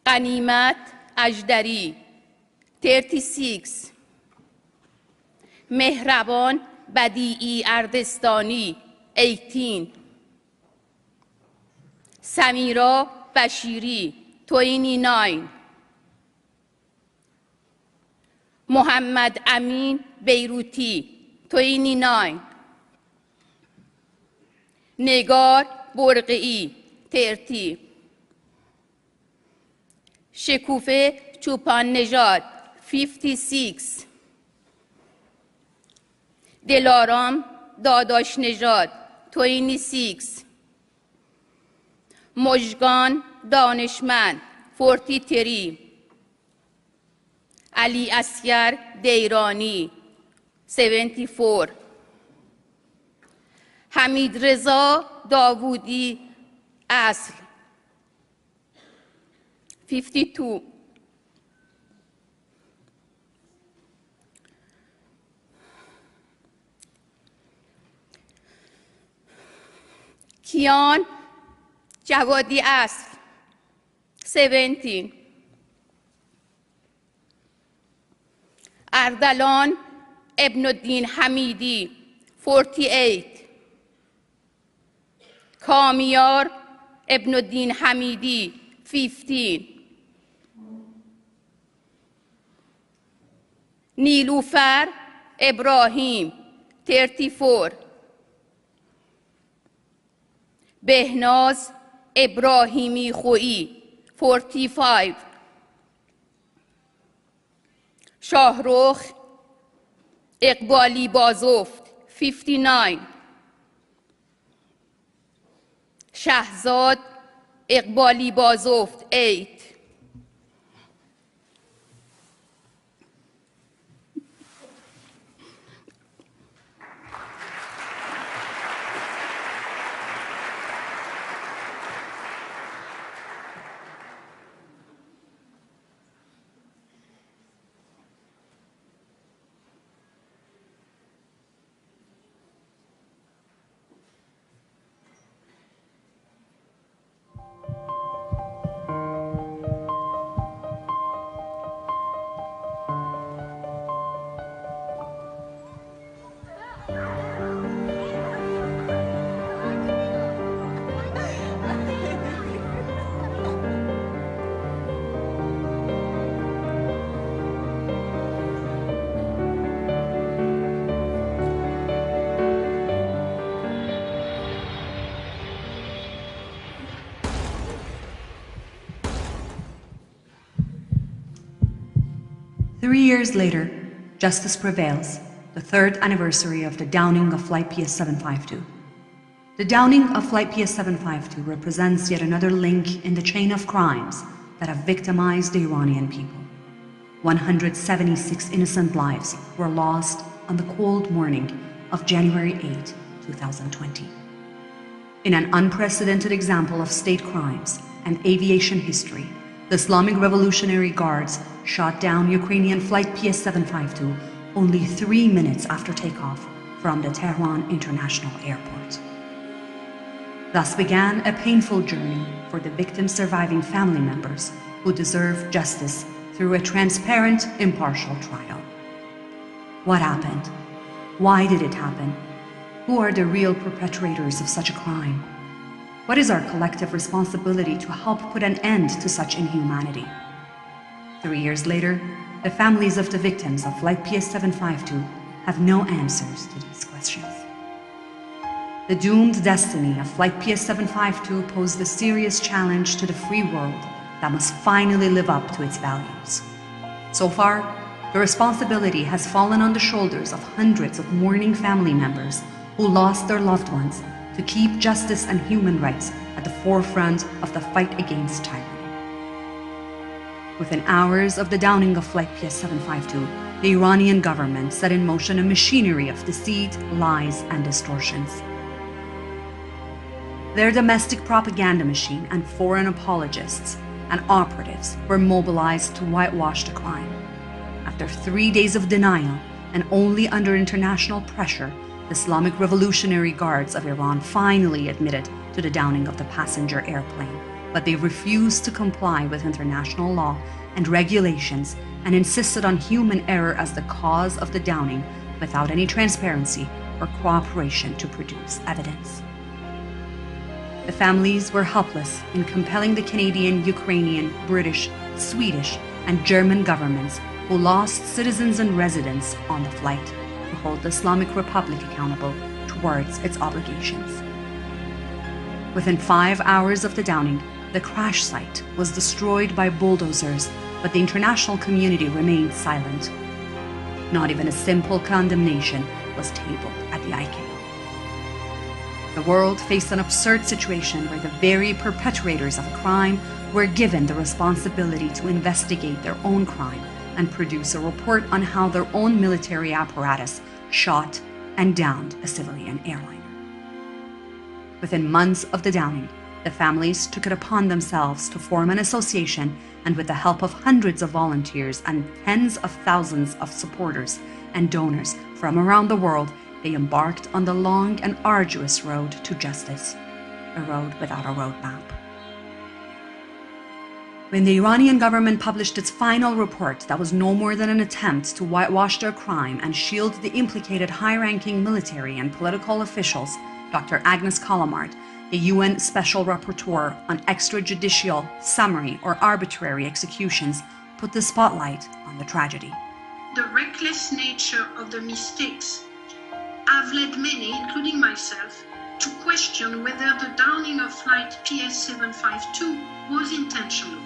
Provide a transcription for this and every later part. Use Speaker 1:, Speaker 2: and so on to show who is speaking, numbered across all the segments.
Speaker 1: غنیمت اژدری 36 مهربان بدیعی اردستانی 18 سمیرا بشیری 29 محمد امین بیروتی 29 نگار برقعی 30 شکوفه چوپان نژاد 56 دلارام داداش نژاد 26 مژگان دانشمند 43 علی اصغر دیرانی 74 حمید رضا داوودی اصل 52 کیان جوادی اصل 17 اردلان ابن الدین حمیدی 48 کامیار ابن الدین حمیدی 15 نیلوفر ابراهیم 34 بهناز ابراهیمی خویی 45 شاهرخ اقبالی بازفت 59 شهزاد اقبالی بازفت 8
Speaker 2: 3 years later, justice prevails, the third anniversary of the downing of Flight PS752. The downing of Flight PS752 represents yet another link in the chain of crimes that have victimized the Iranian people. 176 innocent lives were lost on the cold morning of January 8, 2020. In an unprecedented example of state crimes and aviation history, the Islamic Revolutionary Guards shot down Ukrainian Flight PS752 only 3 minutes after takeoff from the Tehran International Airport. Thus began a painful journey for the victims' surviving family members who deserve justice through a transparent, impartial trial. What happened? Why did it happen? Who are the real perpetrators of such a crime? What is our collective responsibility to help put an end to such inhumanity? 3 years later, the families of the victims of Flight PS752 have no answers to these questions. The doomed destiny of Flight PS752 posed a serious challenge to the free world that must finally live up to its values. So far, the responsibility has fallen on the shoulders of hundreds of mourning family members who lost their loved ones to keep justice and human rights at the forefront of the fight against tyranny. Within hours of the downing of Flight PS752, the Iranian government set in motion a machinery of deceit, lies, and distortions. Their domestic propaganda machine and foreign apologists and operatives were mobilized to whitewash the crime. After 3 days of denial and only under international pressure, the Islamic Revolutionary Guards of Iran finally admitted to the downing of the passenger airplane, but they refused to comply with international law and regulations and insisted on human error as the cause of the downing without any transparency or cooperation to produce evidence. The families were helpless in compelling the Canadian, Ukrainian, British, Swedish, and German governments who lost citizens and residents on the flight to hold the Islamic Republic accountable towards its obligations. Within 5 hours of the downing, the crash site was destroyed by bulldozers, but the international community remained silent. Not even a simple condemnation was tabled at the ICAO. The world faced an absurd situation where the very perpetrators of a crime were given the responsibility to investigate their own crime and produce a report on how their own military apparatus shot and downed a civilian airliner. Within months of the downing, the families took it upon themselves to form an association, and with the help of hundreds of volunteers and tens of thousands of supporters and donors from around the world, they embarked on the long and arduous road to justice, a road without a roadmap. When the Iranian government published its final report that was no more than an attempt to whitewash their crime and shield the implicated high-ranking military and political officials, Dr. Agnes Callamard, the UN Special Rapporteur on extrajudicial, summary, or arbitrary executions, put the spotlight on the tragedy.
Speaker 3: The reckless nature of the mistakes have led many, including myself, to question whether the downing of flight PS752 was intentional.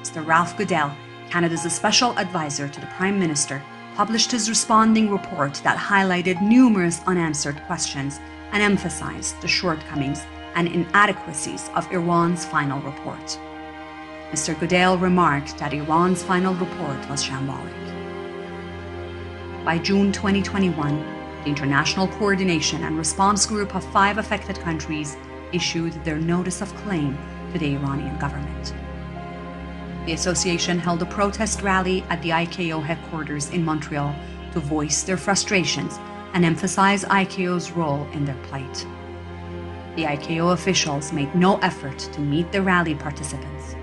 Speaker 2: Mr. Ralph Goodale, Canada's special advisor to the Prime Minister, published his responding report that highlighted numerous unanswered questions and emphasized the shortcomings and inadequacies of Iran's final report. Mr. Goodale remarked that Iran's final report was shambolic. By June 2021, the International Coordination and Response Group of 5 affected countries issued their notice of claim to the Iranian government. The association held a protest rally at the ICAO headquarters in Montreal to voice their frustrations and emphasize ICAO's role in their plight. The ICAO officials made no effort to meet the rally participants.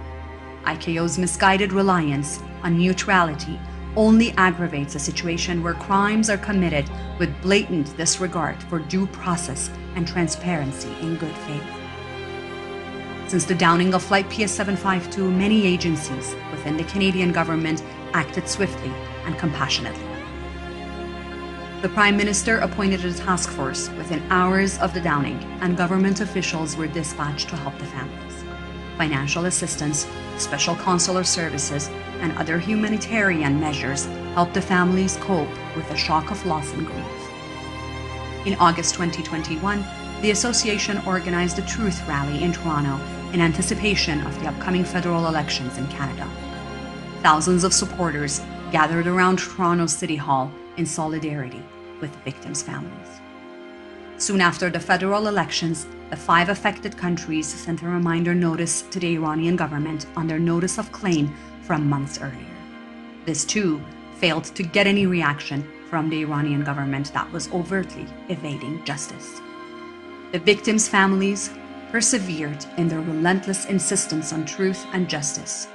Speaker 2: ICAO's misguided reliance on neutrality only aggravates a situation where crimes are committed with blatant disregard for due process and transparency in good faith. Since the downing of Flight PS752, many agencies within the Canadian government acted swiftly and compassionately. The Prime Minister appointed a task force within hours of the downing, and government officials were dispatched to help the families. Financial assistance, special consular services, and other humanitarian measures helped the families cope with the shock of loss and grief. In August 2021, the association organized a Truth Rally in Toronto in anticipation of the upcoming federal elections in Canada. Thousands of supporters gathered around Toronto City Hall in solidarity with the victims' families. Soon after the federal elections, the 5 affected countries sent a reminder notice to the Iranian government on their notice of claim from months earlier. This too failed to get any reaction from the Iranian government that was overtly evading justice. The victims' families persevered in their relentless insistence on truth and justice.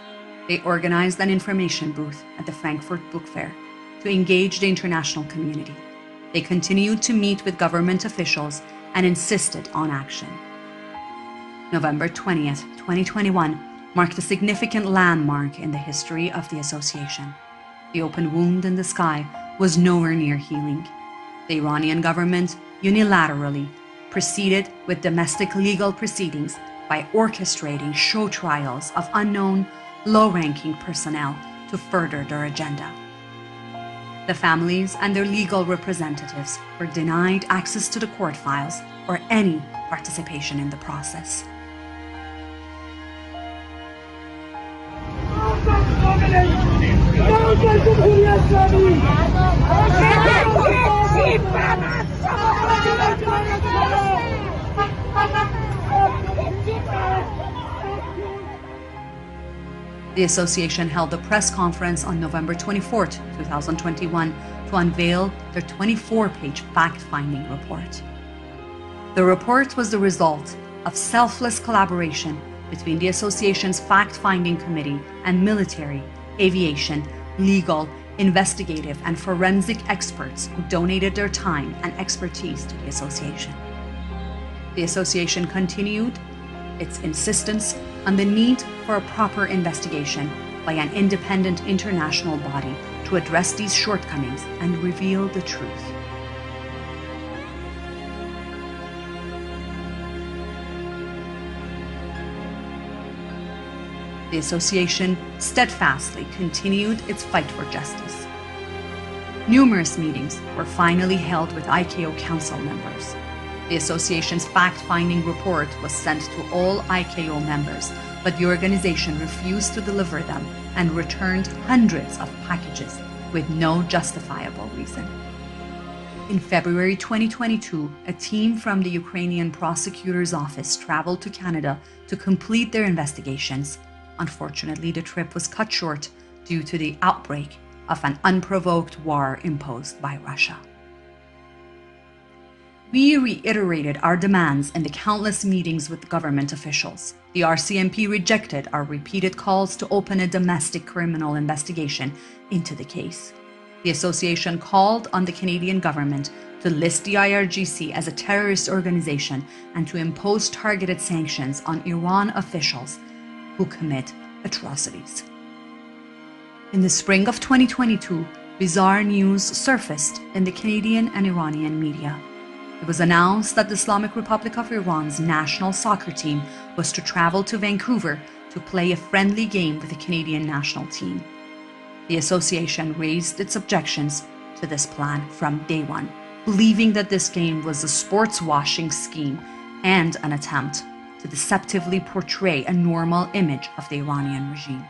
Speaker 2: They organized an information booth at the Frankfurt Book Fair to engage the international community. They continued to meet with government officials and insisted on action. November 20th, 2021 marked a significant landmark in the history of the association. The open wound in the sky was nowhere near healing. The Iranian government unilaterally proceeded with domestic legal proceedings by orchestrating show trials of unknown, low-ranking personnel to further their agenda. The families and their legal representatives were denied access to the court files or any participation in the process. The association held a press conference on November 24, 2021, to unveil their 24-page fact-finding report. The report was the result of selfless collaboration between the association's fact-finding committee and military, aviation, legal, investigative, and forensic experts who donated their time and expertise to the association. The association continued its insistence on the need for a proper investigation by an independent international body to address these shortcomings and reveal the truth. The association steadfastly continued its fight for justice. Numerous meetings were finally held with ICAO council members. The association's fact-finding report was sent to all ICAO members, but the organization refused to deliver them and returned hundreds of packages with no justifiable reason. In February 2022, a team from the Ukrainian prosecutor's office traveled to Canada to complete their investigations. Unfortunately, the trip was cut short due to the outbreak of an unprovoked war imposed by Russia. We reiterated our demands in the countless meetings with government officials. The RCMP rejected our repeated calls to open a domestic criminal investigation into the case. The association called on the Canadian government to list the IRGC as a terrorist organization and to impose targeted sanctions on Iran officials who commit atrocities. In the spring of 2022, bizarre news surfaced in the Canadian and Iranian media. It was announced that the Islamic Republic of Iran's national soccer team was to travel to Vancouver to play a friendly game with the Canadian national team. The association raised its objections to this plan from day one, believing that this game was a sports washing scheme and an attempt to deceptively portray a normal image of the Iranian regime.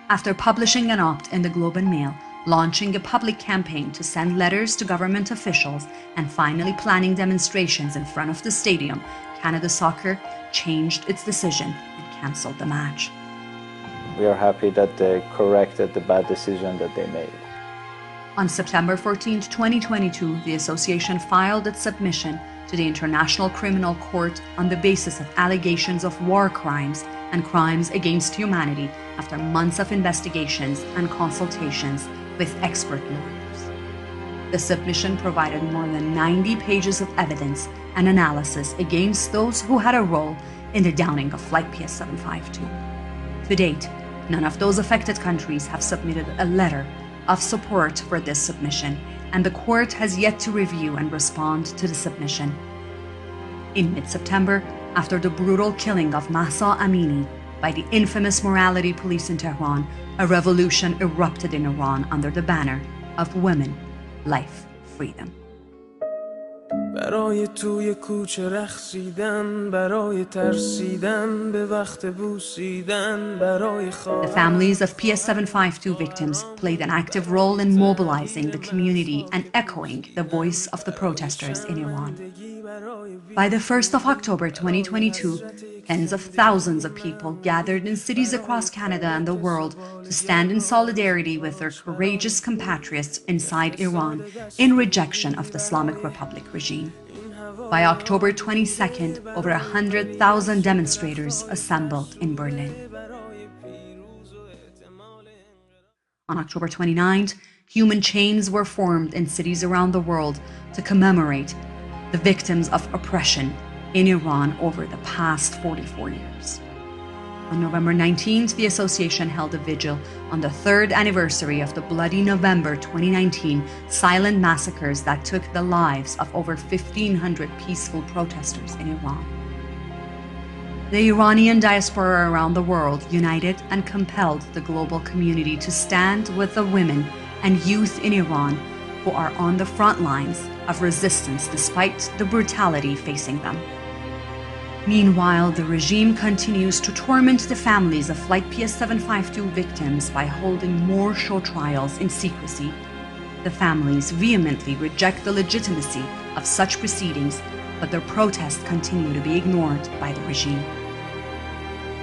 Speaker 2: After publishing an opt in the Globe and Mail, launching a public campaign to send letters to government officials, and finally planning demonstrations in front of the stadium, Canada Soccer changed its decision and cancelled the match.
Speaker 4: We are happy that they corrected the bad decision that they made.
Speaker 2: On September 14, 2022, the association filed its submission to the International Criminal Court on the basis of allegations of war crimes and crimes against humanity after months of investigations and consultations with expert lawyers. The submission provided more than 90 pages of evidence and analysis against those who had a role in the downing of Flight PS752. To date, none of those affected countries have submitted a letter of support for this submission, and the court has yet to review and respond to the submission. In mid-September, after the brutal killing of Mahsa Amini by the infamous morality police in Tehran, a revolution erupted in Iran under the banner of women, life, freedom.
Speaker 5: برای توی کوچه رقصیدن برای ترسیدن به وقت بوسیدن برای
Speaker 2: The families of PS752 victims played an active role in mobilizing the community and echoing the voice of the protesters in Iran. By the 1st of October 2022, tens of thousands of people gathered in cities across Canada and the world to stand in solidarity with their courageous compatriots inside Iran in rejection of the Islamic Republic regime. By October 22nd, over 100,000 demonstrators assembled in Berlin. On October 29th, human chains were formed in cities around the world to commemorate the victims of oppression in Iran over the past 44 years. On November 19th, the association held a vigil on the 3rd anniversary of the bloody November 2019 silent massacres that took the lives of over 1,500 peaceful protesters in Iran. The Iranian diaspora around the world united and compelled the global community to stand with the women and youth in Iran who are on the front lines of resistance despite the brutality facing them. Meanwhile, the regime continues to torment the families of Flight PS752 victims by holding more show trials in secrecy. The families vehemently reject the legitimacy of such proceedings, but their protests continue to be ignored by the regime.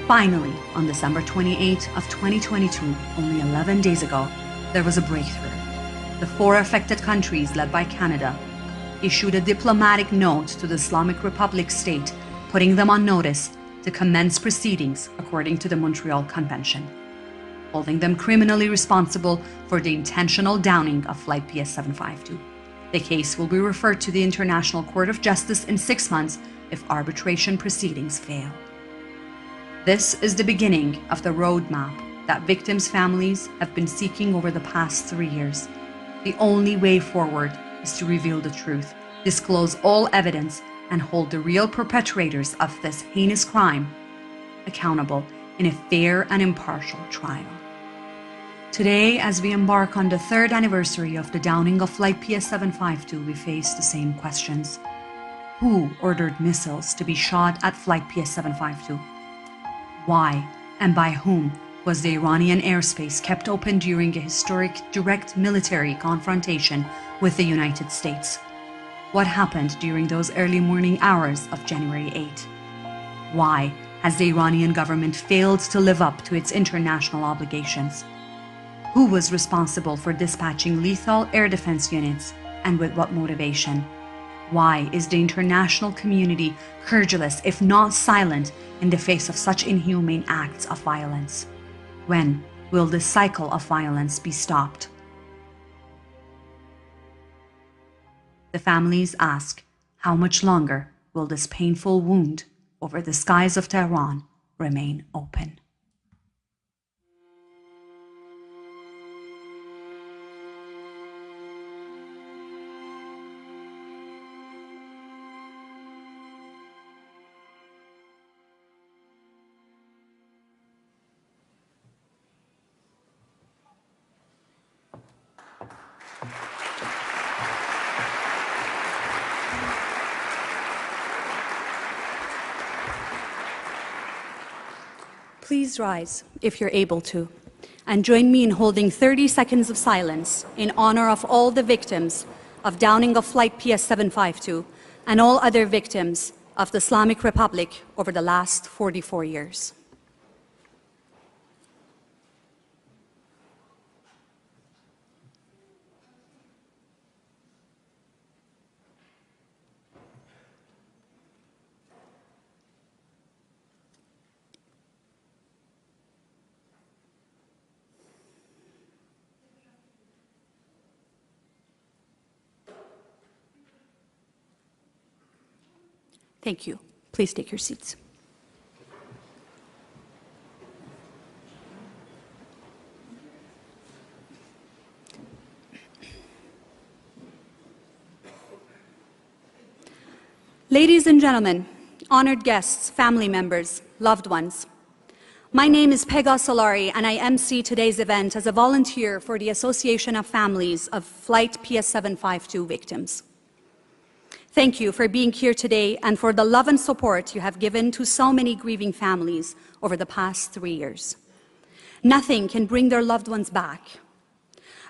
Speaker 2: Finally, on December 28th of 2022, only 11 days ago, there was a breakthrough. The 4 affected countries, led by Canada, issued a diplomatic note to the Islamic Republic state, putting them on notice to commence proceedings according to the Montreal Convention, holding them criminally responsible for the intentional downing of Flight PS752. The case will be referred to the International Court of Justice in 6 months if arbitration proceedings fail. This is the beginning of the roadmap that victims' families have been seeking over the past 3 years. The only way forward is to reveal the truth, disclose all evidence, and hold the real perpetrators of this heinous crime accountable in a fair and impartial trial. Today, as we embark on the 3rd anniversary of the downing of Flight PS752, we face the same questions. Who ordered missiles to be shot at Flight PS752? Why and by whom was the Iranian airspace kept open during a historic direct military confrontation with the United States? What happened during those early morning hours of January 8? Why has the Iranian government failed to live up to its international obligations? Who was responsible for dispatching lethal air defense units, and with what motivation? Why is the international community credulous, if not silent, in the face of such inhumane acts of violence? When will this cycle of violence be stopped? The families ask, how much longer will this painful wound over the skies of Tehran remain open? Please rise, if you're able to, and join me in holding 30 seconds of silence in honor of all the victims of downing of Flight PS752 and all other victims of the Islamic Republic over the last 44 years. Thank you. Please take your seats. Ladies and gentlemen, honored guests, family members, loved ones, my name is Pega Solari, and I MC today's event as a volunteer for the Association of Families of Flight PS752 victims. Thank you for being here today and for the love and support you have given to so many grieving families over the past 3 years. Nothing can bring their loved ones back,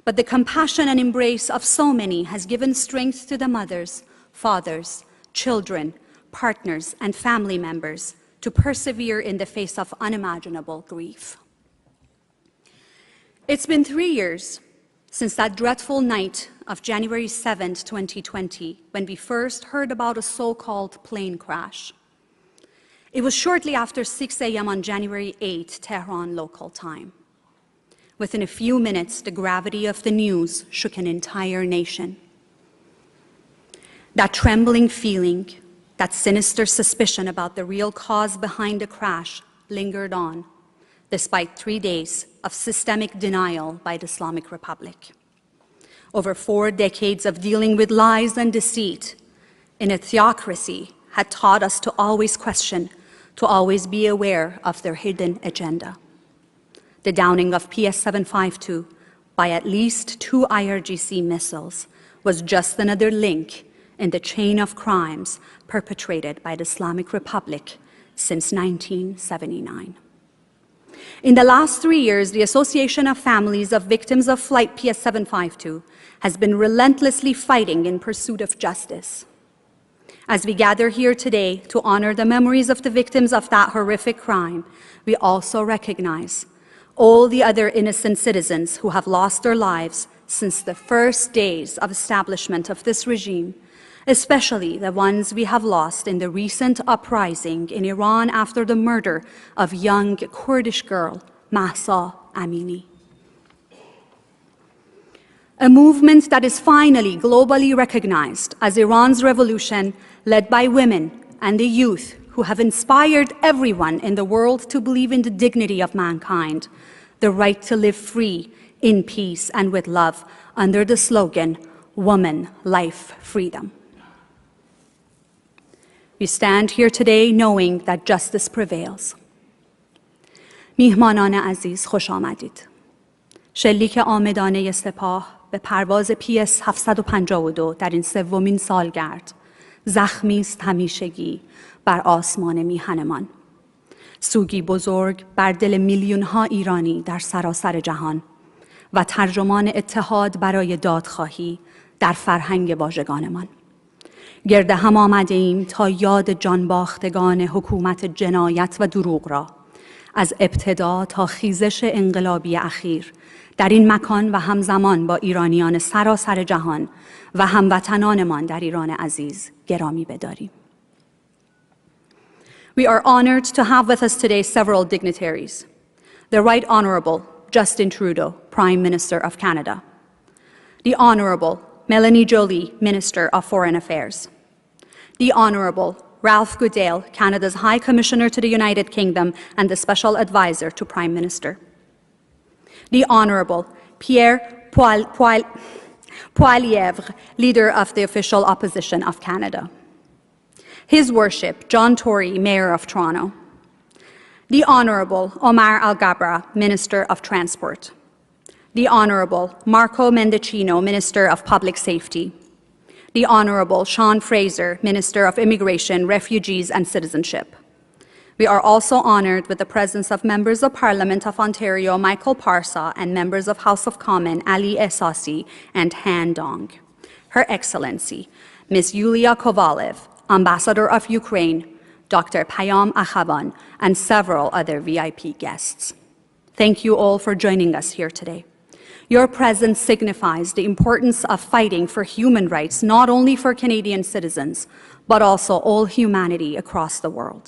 Speaker 2: but the compassion and embrace of so many has given strength to the mothers, fathers, children, partners, and family members to persevere in the face of unimaginable grief. It's been 3 years since that dreadful night of January 7th, 2020, when we first heard about a so-called plane crash. It was shortly after 6 a.m. on January 8th, Tehran local time. Within a few minutes, the gravity of the news shook an entire nation. That trembling feeling, that sinister suspicion about the real cause behind the crash lingered on, despite 3 days of systemic denial by the Islamic Republic. Over 4 decades of dealing with lies and deceit in a theocracy had taught us to always question, to always be aware of their hidden agenda. The downing of PS752 by at least 2 IRGC missiles was just another link in the chain of crimes perpetrated by the Islamic Republic since 1979. In the last 3 years, the Association of Families of Victims of Flight PS752 has been relentlessly fighting in pursuit of justice. As we gather here today to honor the memories of the victims of that horrific crime, we also recognize all the other innocent citizens who have lost their lives since the first days of establishment of this regime, especially the ones we have lost in the recent uprising in Iran after the murder of young Kurdish girl Mahsa Amini. A movement that is finally globally recognized as Iran's revolution, led by women and the youth who have inspired everyone in the world to believe in the dignity of mankind, the right to live free, in peace and with love, under the slogan, Woman, Life, Freedom. We stand here today knowing that justice prevails. میهمانان عزیز خوش آمدید. شلیک عامدانه سپاه به پرواز PS 752 در این سومین سالگرد زخمی است همیشگی بر آسمان میهنمان. سوگی بزرگ بر دل میلیون‌ها ایرانی در سراسر جهان و ترجمان اتحاد برای دادخواهی در فرهنگ واژگانمان. گرد هم آمده ایم تا یاد جانباختگان حکومت جنایت و دروغ را از ابتدا تا خیزش انقلابی اخیر در این مکان و همزمان با ایرانیان سراسر جهان و هموطنانمان در ایران عزیز گرامی بداریم. We are honored to have with us today several dignitaries. The Right Honourable Justin Trudeau, Prime Minister of Canada. The Honourable Melanie Joly, Minister of Foreign Affairs. The Honourable Ralph Goodale, Canada's High Commissioner to the United Kingdom and the Special Advisor to Prime Minister. The Honourable Pierre Poilievre, Leader of the Official Opposition of Canada. His Worship John Tory, Mayor of Toronto. The Honourable Omar Al-Gabra, Minister of Transport. The Honourable Marco Mendicino, Minister of Public Safety. The Honourable Sean Fraser, Minister of Immigration, Refugees and Citizenship. We are also honoured with the presence of Members of Parliament of Ontario, Michael Parsa, and Members of House of Commons, Ali Esasi and Han Dong. Her Excellency, Ms. Yulia Kovalev, Ambassador of Ukraine, Dr. Payam Akhavan, and several other VIP guests. Thank you all for joining us here today. Your presence signifies the importance of fighting for human rights, not only for Canadian citizens, but also all humanity across the world.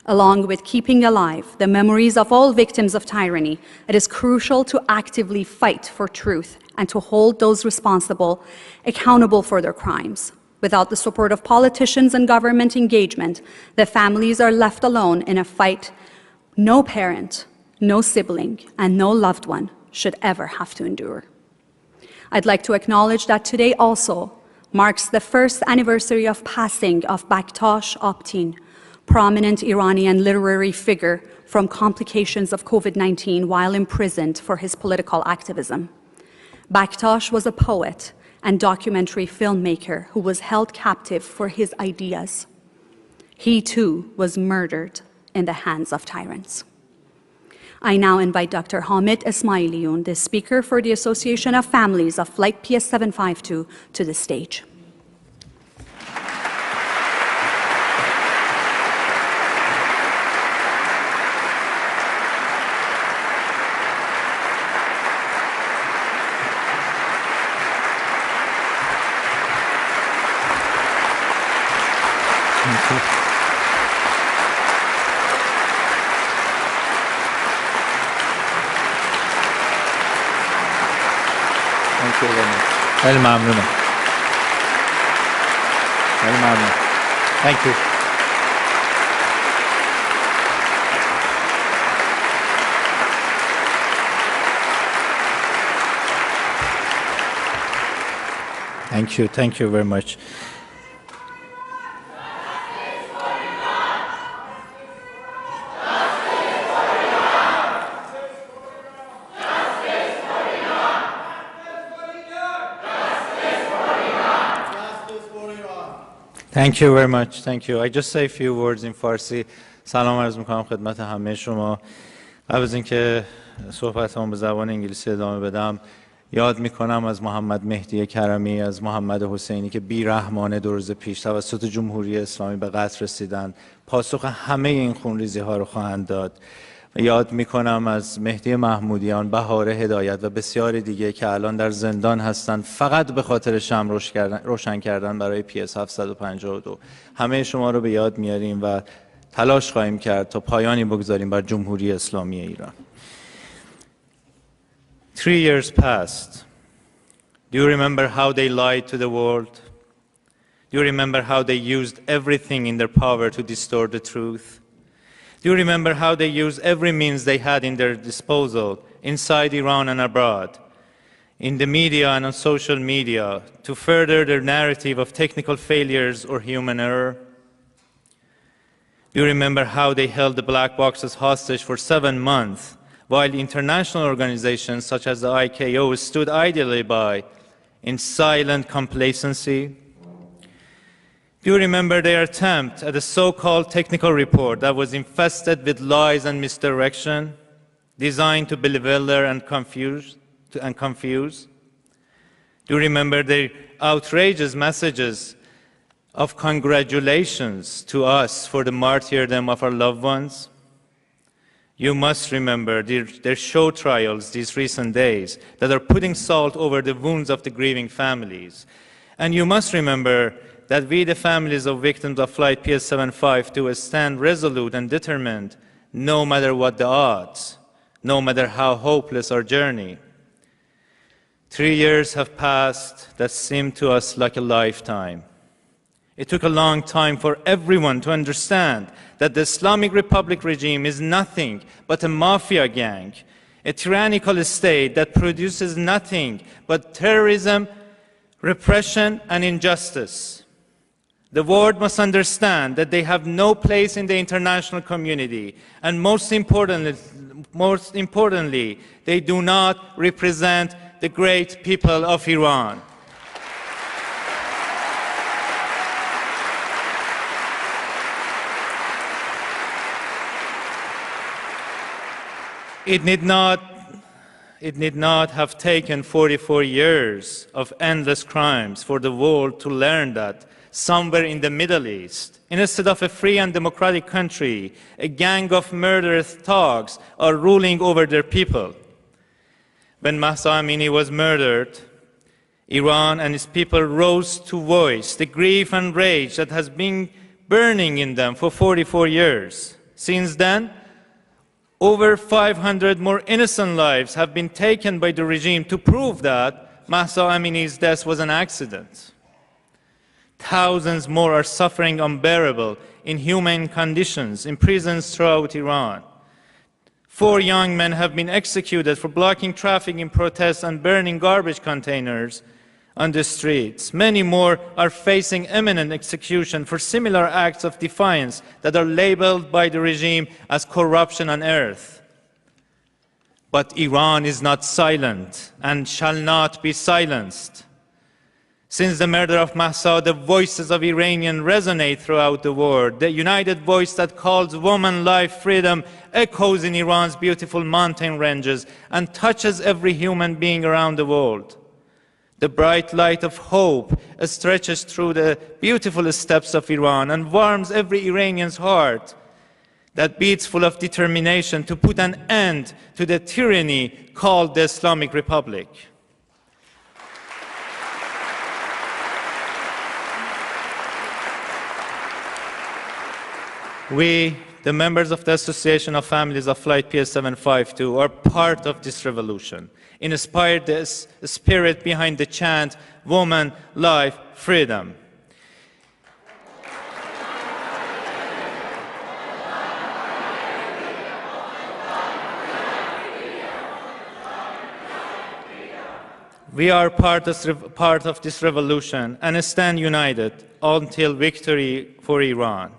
Speaker 2: Along with keeping alive the memories of all victims of tyranny, it is crucial to actively fight for truth and to hold those responsible accountable for their crimes. Without the support of politicians and government engagement, the families are left alone in a fight no parent, no sibling, and no loved one should ever have to endure. I'd like to acknowledge that today also marks the first anniversary of passing of Baktash Optin, prominent Iranian literary figure from complications of COVID-19 while imprisoned for his political activism. Baktash was a poet and documentary filmmaker who was held captive for his ideas. He too was murdered in the hands of tyrants. I now invite Dr. Hamid Esmailion, the Speaker for the Association of Families of Flight PS 752, to the stage.
Speaker 4: خیلی ممنونم. خیلی ممنون. Thank you. Thank you very much. Thank you very much. Thank you. I just say a few words in Farsi. سلام عرض می‌کنم خدمت همه شما. قبل از اینکه صحبتمو به زبان انگلیسی ادامه بدم، یاد می‌کنم از محمد مهدی کرمی، از محمد حسینی که بی‌رحمانه 2 روز پیش توسط جمهوری اسلامی به قتل رسیدند. پاسخ همه این خونریزی‌ها رو خواهند داد یاد میکنم از مهدی محمودیان، بهار هدایت و بسیاری دیگه که الان در زندان هستند فقط به خاطر شمع روشن کردن برای PS 752. همه شما رو به یاد میاریم و تلاش خواهیم کرد تا پایانی بگذاریم بر جمهوری اسلامی ایران. 3 years passed. Do you remember how they lied to the world? Do you remember how they used everything in their power to distort the truth? Do you remember how they used every means they had in their disposal, inside Iran and abroad, in the media and on social media, to further their narrative of technical failures or human error? Do you remember how they held the black boxes hostage for 7 months, while international organizations such as the ICAO stood idly by in silent complacency? Do you remember their attempt at a so-called technical report that was infested with lies and misdirection, designed to bewilder and confuse? Do you remember their outrageous messages of congratulations to us for the martyrdom of our loved ones? You must remember their show trials these recent days that are putting salt over the wounds of the grieving families. And you must remember that we, the families of victims of Flight PS 752, stand resolute and determined no matter what the odds, no matter how hopeless our journey. 3 years have passed that seem to us like a lifetime. It took a long time for everyone to understand that the Islamic Republic regime is nothing but a mafia gang, a tyrannical state that produces nothing but terrorism, repression, and injustice. The world must understand that they have no place in the international community, and most importantly, they do not represent the great people of Iran. It need not have taken 44 years of endless crimes for the world to learn that somewhere in the Middle East, instead of a free and democratic country, a gang of murderous thugs are ruling over their people. When Mahsa Amini was murdered, Iran and its people rose to voice the grief and rage that has been burning in them for 44 years. Since then, over 500 more innocent lives have been taken by the regime to prove that Mahsa Amini's death was an accident. Thousands more are suffering unbearable, inhumane conditions in prisons throughout Iran. 4 young men have been executed for blocking traffic in protests and burning garbage containers on the streets. Many more are facing imminent execution for similar acts of defiance that are labeled by the regime as corruption on earth. But Iran is not silent and shall not be silenced. Since the murder of Mahsa, the voices of Iranians resonate throughout the world. The united voice that calls woman, life, freedom echoes in Iran's beautiful mountain ranges and touches every human being around the world. The bright light of hope stretches through the beautiful steppes of Iran and warms every Iranian's heart that beats full of determination to put an end to the tyranny called the Islamic Republic. We, the members of the Association of Families of Flight PS 752, are part of this revolution, inspired the spirit behind the chant, woman, life, freedom. We are part of this revolution and stand united until victory for Iran.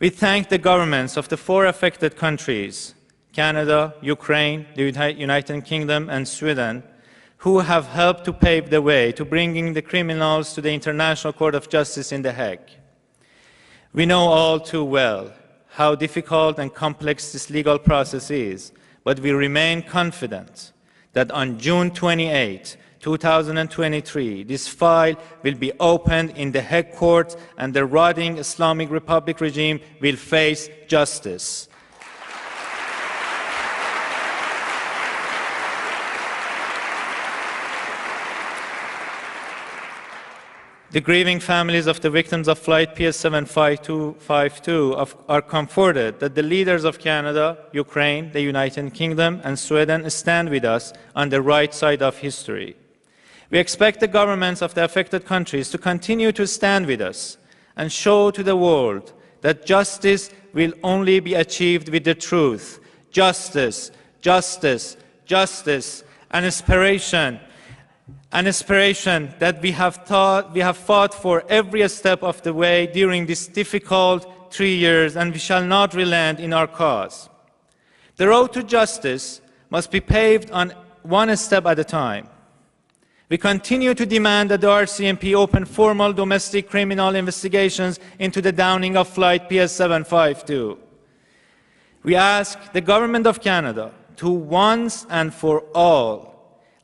Speaker 4: We thank the governments of the 4 affected countries, Canada, Ukraine, the United Kingdom, and Sweden, who have helped to pave the way to bringing the criminals to the International Court of Justice in The Hague. We know all too well how difficult and complex this legal process is, but we remain confident that on June 28, 2023, this file will be opened in the Hague Court and the rotting Islamic Republic regime will face justice. The grieving families of the victims of Flight PS752 are comforted that the leaders of Canada, Ukraine, the United Kingdom, and Sweden stand with us on the right side of history. We expect the governments of the affected countries to continue to stand with us and show to the world that justice will only be achieved with the truth. Justice, justice, justice, an aspiration that we have fought for every step of the way during this difficult 3 years, and we shall not relent in our cause. The road to justice must be paved on one step at a time. We continue to demand that the RCMP open formal domestic criminal investigations into the downing of Flight PS752. We ask the Government of Canada to once and for all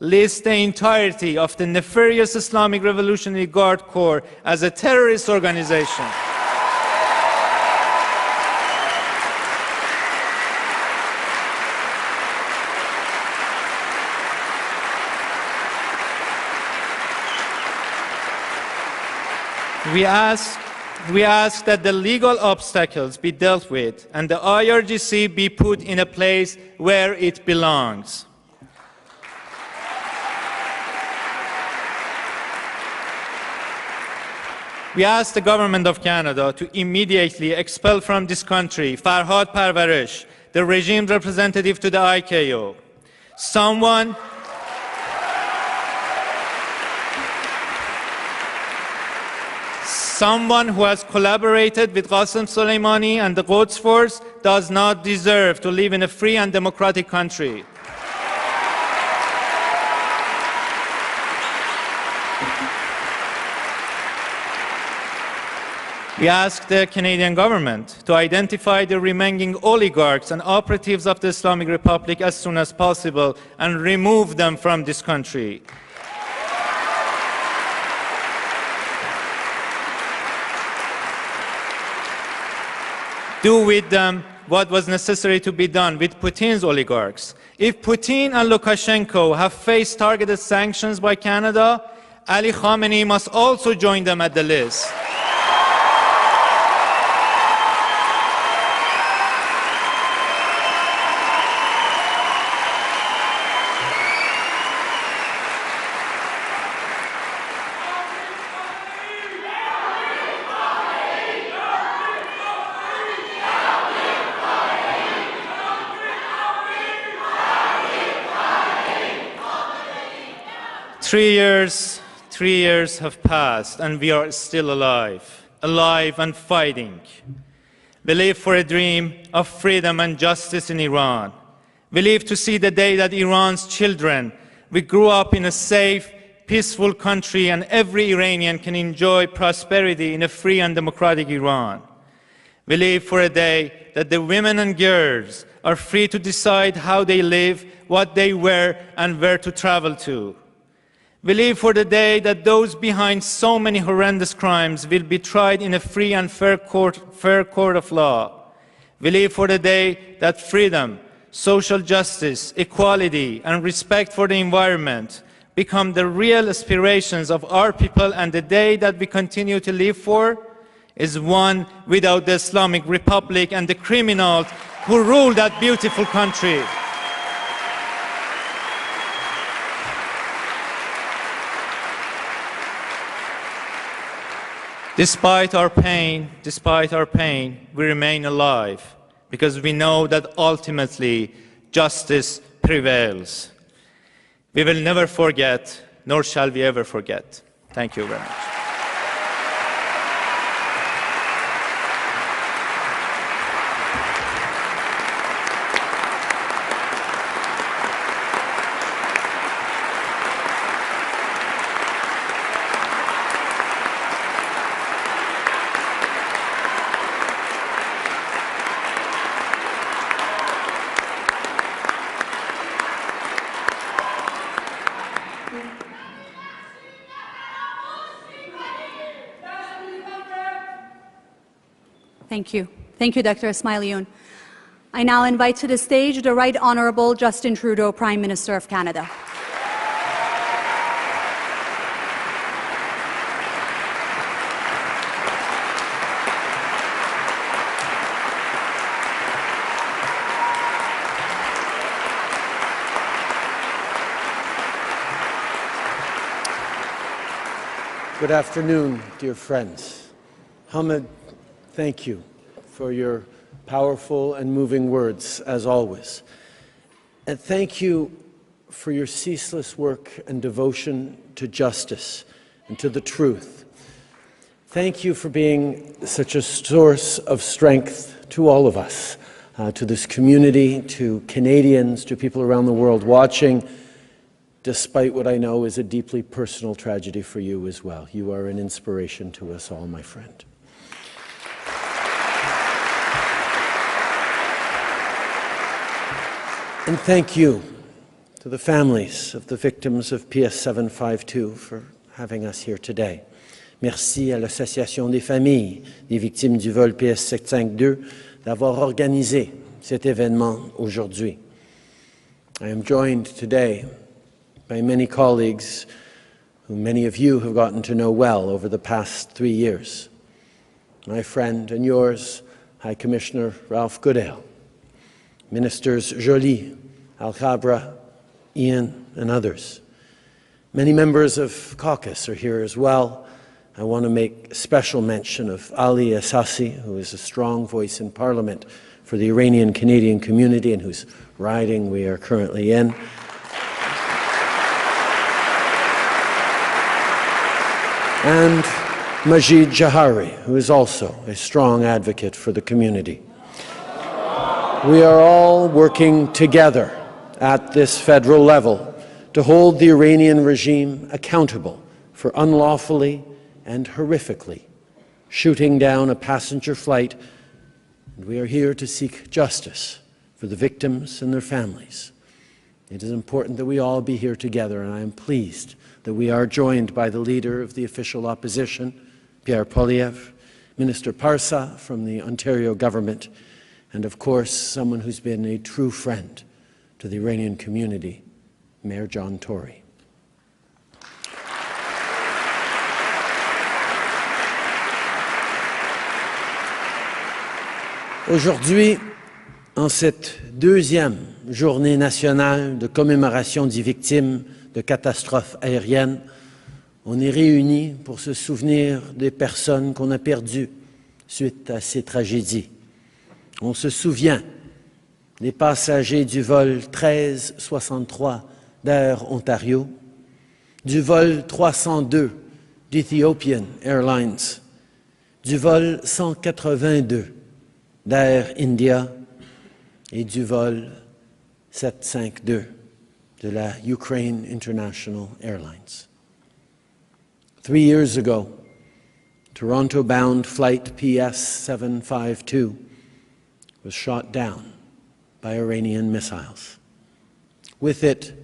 Speaker 4: list the entirety of the nefarious Islamic Revolutionary Guard Corps as a terrorist organization. We ask that the legal obstacles be dealt with and the IRGC be put in a place where it belongs. We ask the Government of Canada to immediately expel from this country Farhad Parvarish, the regime representative to the ICAO, someone who has collaborated with Qasem Soleimani and the Quds Force does not deserve to live in a free and democratic country. We ask the Canadian government to identify the remaining oligarchs and operatives of the Islamic Republic as soon as possible and remove them from this country. Do with them what was necessary to be done with Putin's oligarchs. If Putin and Lukashenko have faced targeted sanctions by Canada, Ali Khamenei must also join them at the list. Three years have passed and we are still alive and fighting. We live for a dream of freedom and justice in Iran. We live to see the day that Iran's children will grow up in a safe, peaceful country and every Iranian can enjoy prosperity in a free and democratic Iran. We live for a day that the women and girls are free to decide how they live, what they wear, and where to travel to. We live for the day that those behind so many horrendous crimes will be tried in a free and fair court of law. We live for the day that freedom, social justice, equality, and respect for the environment become the real aspirations of our people, and the day that we continue to live for is one without the Islamic Republic and the criminals who rule that beautiful country. Despite our pain, we remain alive because we know that ultimately justice prevails. We will never forget, nor shall we ever forget. Thank you very much.
Speaker 2: Thank you. Thank you, Dr. Ismailioun. I now invite to the stage the Right Honourable Justin Trudeau, Prime Minister of Canada.
Speaker 6: Good afternoon, dear friends. Hamid, thank you for your powerful and moving words, as always. And thank you for your ceaseless work and devotion to justice and to the truth. Thank you for being such a source of strength to all of us, to this community, to Canadians, to people around the world watching, despite what I know is a deeply personal tragedy for you as well. You are an inspiration to us all, my friend. And thank you to the families of the victims of PS 752 for having us here today. Merci à l'Association des familles des victimes du vol PS 752 d'avoir organisé cet événement aujourd'hui. I am joined today by many colleagues who many of you have gotten to know well over the past 3 years. My friend and yours, High Commissioner Ralph Goodale, Ministers Joly, Al-Khabra, Ian, and others. Many members of caucus are here as well. I want to make special mention of Ali Assasi, who is a strong voice in Parliament for the Iranian Canadian community and whose riding we are currently in. And Majid Jahari, who is also a strong advocate for the community. We are all working together at this federal level to hold the Iranian regime accountable for unlawfully and horrifically shooting down a passenger flight, and we are here to seek justice for the victims and their families. It is important that we all be here together, and I am pleased that we are joined by the leader of the official opposition, Pierre Poilievre, Minister Parsa from the Ontario government, and of course, someone who's been a true friend to the Iranian community, Mayor John Tory. Aujourd'hui, en cette deuxième journée nationale de commémoration des victimes de catastrophes aériennes, on est réunis pour se souvenir des personnes qu'on a perdues suite à ces tragédies. On se souvient des passagers du vol 1363 d'Air Ontario, du vol 302 d'Ethiopian Airlines, du vol 182 d'Air India et du vol 752 de la Ukrainian International Airlines. 3 years ago, Toronto-bound flight PS 752 was shot down by Iranian missiles. With it,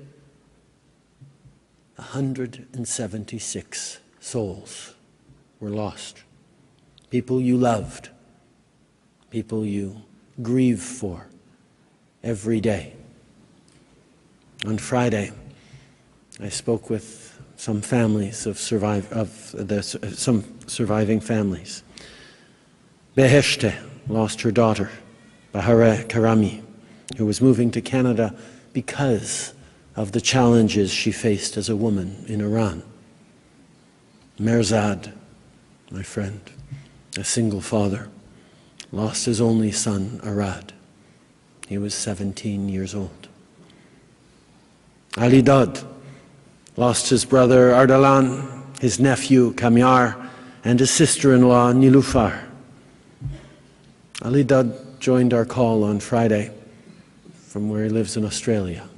Speaker 6: 176 souls were lost. People you loved, people you grieve for every day. On Friday, I spoke with some families of some surviving families. Beheshte lost her daughter, Bahare Karami, who was moving to Canada because of the challenges she faced as a woman in Iran. Merzad, my friend, a single father, lost his only son, Arad. He was 17 years old. Ali Dad lost his brother Ardalan, his nephew Kamyar, and his sister-in-law Nilufar. Ali Dad joined our call on Friday from where he lives in Australia,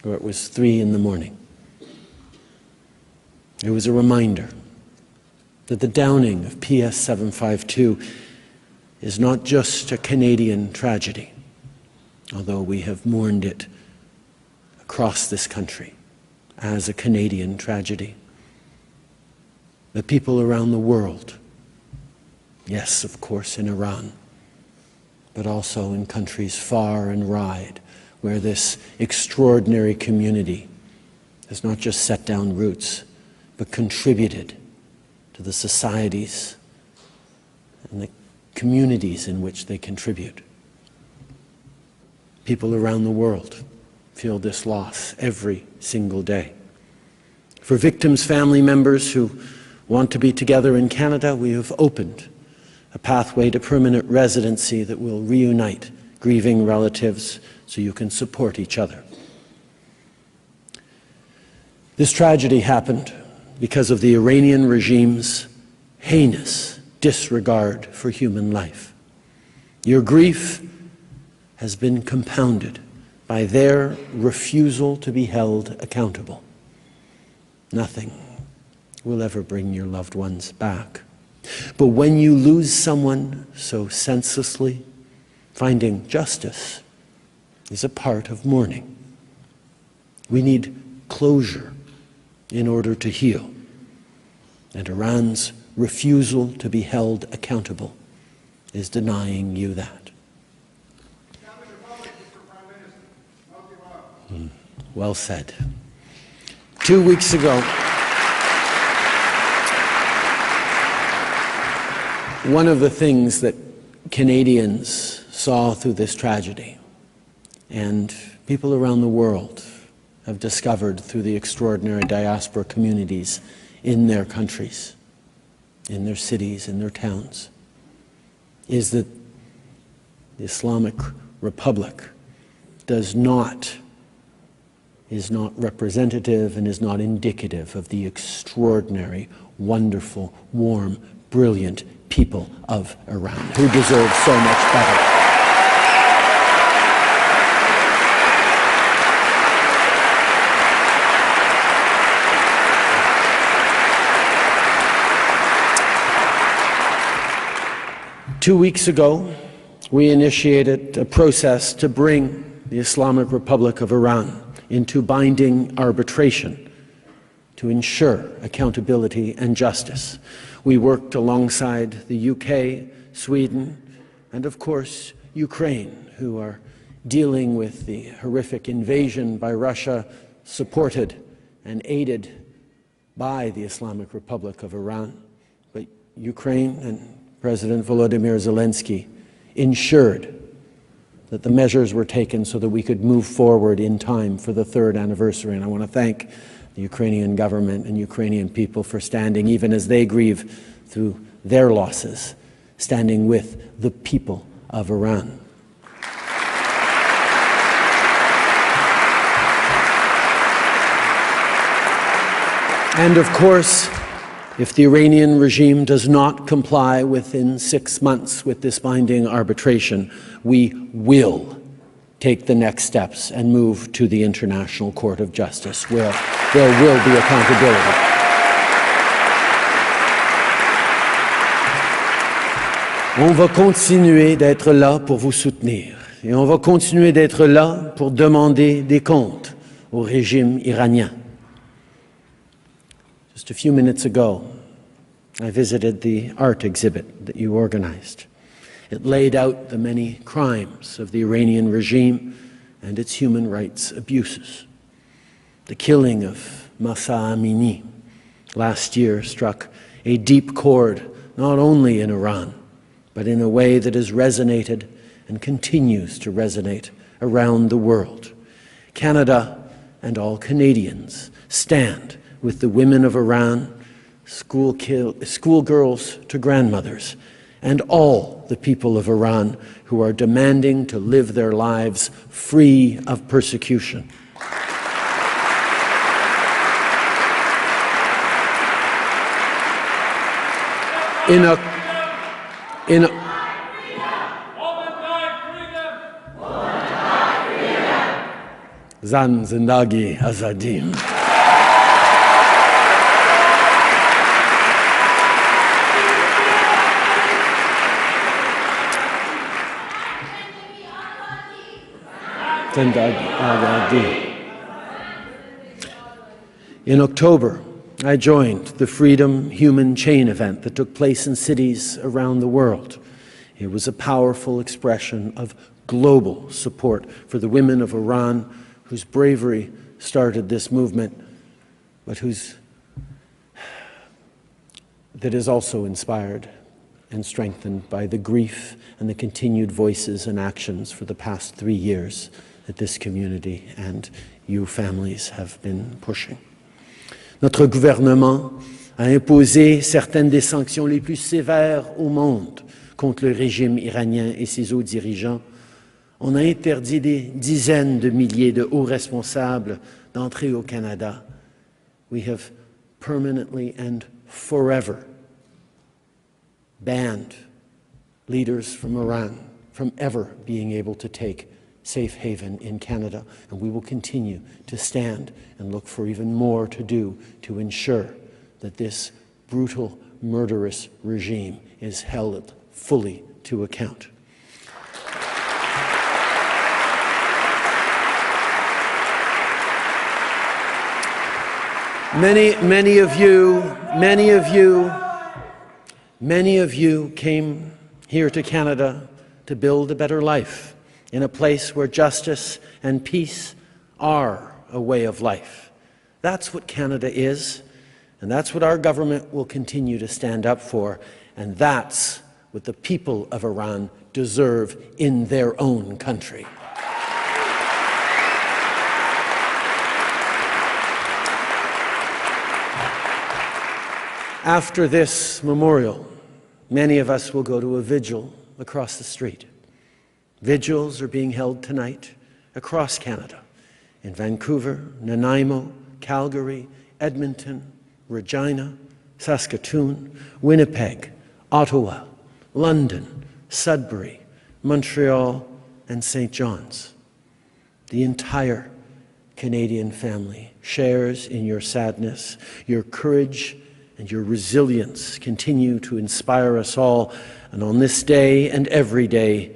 Speaker 6: where it was 3 in the morning. It was a reminder that the downing of PS 752 is not just a Canadian tragedy, although we have mourned it across this country as a Canadian tragedy. The people around the world, yes, of course, in Iran, but also in countries far and wide, where this extraordinary community has not just set down roots, but contributed to the societies and the communities in which they contribute. People around the world feel this loss every single day. For victims' family members who want to be together in Canada, we have opened a pathway to permanent residency that will reunite grieving relatives so you can support each other. This tragedy happened because of the Iranian regime's heinous disregard for human life. Your grief has been compounded by their refusal to be held accountable. Nothing will ever bring your loved ones back. But when you lose someone so senselessly, finding justice is a part of mourning. We need closure in order to heal. And Iran's refusal to be held accountable is denying you that. Well said. 2 weeks ago, one of the things that Canadians saw through this tragedy, and people around the world have discovered through the extraordinary diaspora communities in their countries, in their cities, in their towns, is that the Islamic Republic is not representative and is not indicative of the extraordinary, wonderful, warm, brilliant people of Iran, who deserve so much better. 2 weeks ago, we initiated a process to bring the Islamic Republic of Iran into binding arbitration to ensure accountability and justice. We worked alongside the UK, Sweden, and of course, Ukraine, who are dealing with the horrific invasion by Russia, supported and aided by the Islamic Republic of Iran. But Ukraine and President Volodymyr Zelensky ensured that the measures were taken so that we could move forward in time for the 3rd anniversary. And I want to thank the Ukrainian government and Ukrainian people for standing, even as they grieve through their losses, standing with the people of Iran. And of course, if the Iranian regime does not comply within 6 months with this binding arbitration, we will take the next steps and move to the International Court of Justice, where there will be accountability. On va continuer d'être là pour vous soutenir, et on va continuer d'être là pour demander des comptes au régime iranien. Just a few minutes ago, I visited the art exhibit that you organized. It laid out the many crimes of the Iranian regime and its human rights abuses. The killing of Mahsa Amini last year struck a deep chord not only in Iran, but in a way that has resonated and continues to resonate around the world. Canada and all Canadians stand with the women of Iran, schoolgirls to grandmothers, and all the people of Iran who are demanding to live their lives free of persecution. Zan Zindagi Azadim. In October, I joined the Freedom Human Chain event that took place in cities around the world. It was a powerful expression of global support for the women of Iran whose bravery started this movement, but that is also inspired and strengthened by the grief and the continued voices and actions for the past 3 years that this community and you families have been pushing. Notre gouvernement a imposé certaines des sanctions les plus sévères au monde contre le régime iranien et ses hauts dirigeants. On a interdit des dizaines de milliers de hauts responsables d'entrer au Canada. We have permanently and forever banned leaders from Iran from ever being able to take safe haven in Canada, and we will continue to stand and look for even more to do to ensure that this brutal, murderous regime is held fully to account. Many of you came here to Canada to build a better life in a place where justice and peace are a way of life. That's what Canada is, and that's what our government will continue to stand up for, and that's what the people of Iran deserve in their own country. After this memorial, many of us will go to a vigil across the street. Vigils are being held tonight across Canada, in Vancouver, Nanaimo, Calgary, Edmonton, Regina, Saskatoon, Winnipeg, Ottawa, London, Sudbury, Montreal, and St. John's. The entire Canadian family shares in your sadness. Your courage and your resilience continue to inspire us all, and on this day and every day,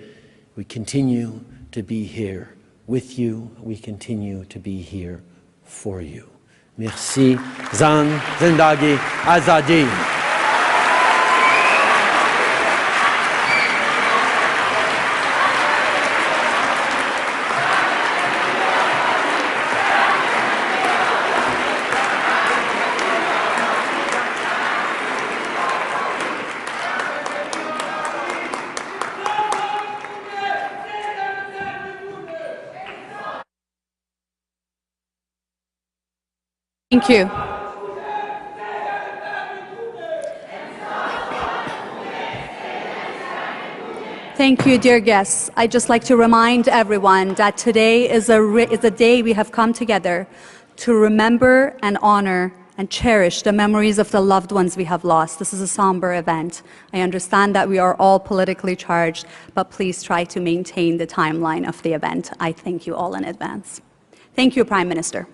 Speaker 6: we continue to be here with you. We continue to be here for you. Merci. Zan, Zindagi, Azadi.
Speaker 1: Thank you. Thank you, dear guests. I'd just like to remind everyone that today is a day we have come together to remember and honor and cherish the memories of the loved ones we have lost. This is a somber event. I understand that we are all politically charged, but please try to maintain the timeline of the event. I thank you all in advance. Thank you, Prime Minister.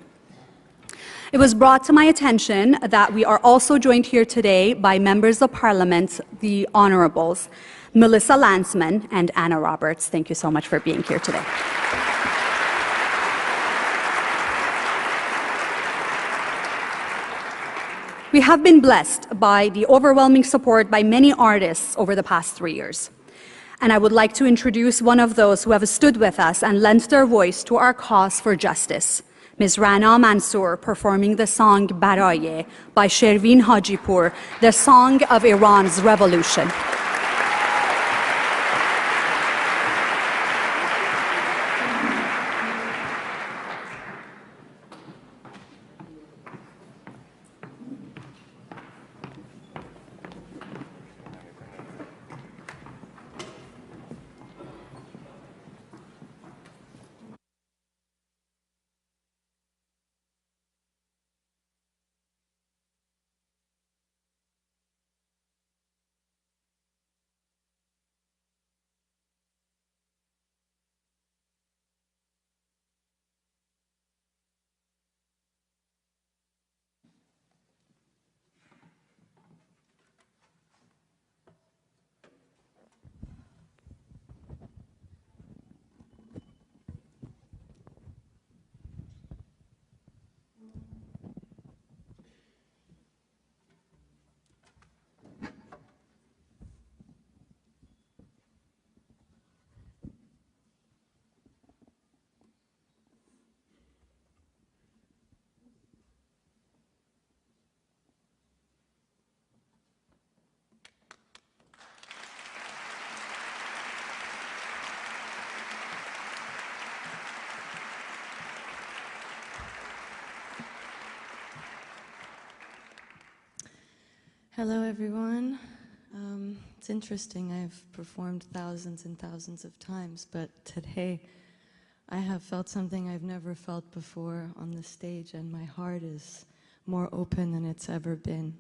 Speaker 1: It was brought to my attention that we are also joined here today by members of Parliament, the Honourables, Melissa Landsman and Anna Roberts. Thank you so much for being here today. We have been blessed by the overwhelming support by many artists over the past 3 years. And I would like to introduce one of those who have stood with us and lent their voice to our cause for justice. Ms. Rana Mansour performing the song Baraye by Shervin Hajipur, the song of Iran's revolution.
Speaker 7: Hello, everyone. It's interesting. I've performed thousands and thousands of times, but today I have felt something I've never felt before on the stage, and my heart is more open than it's ever been.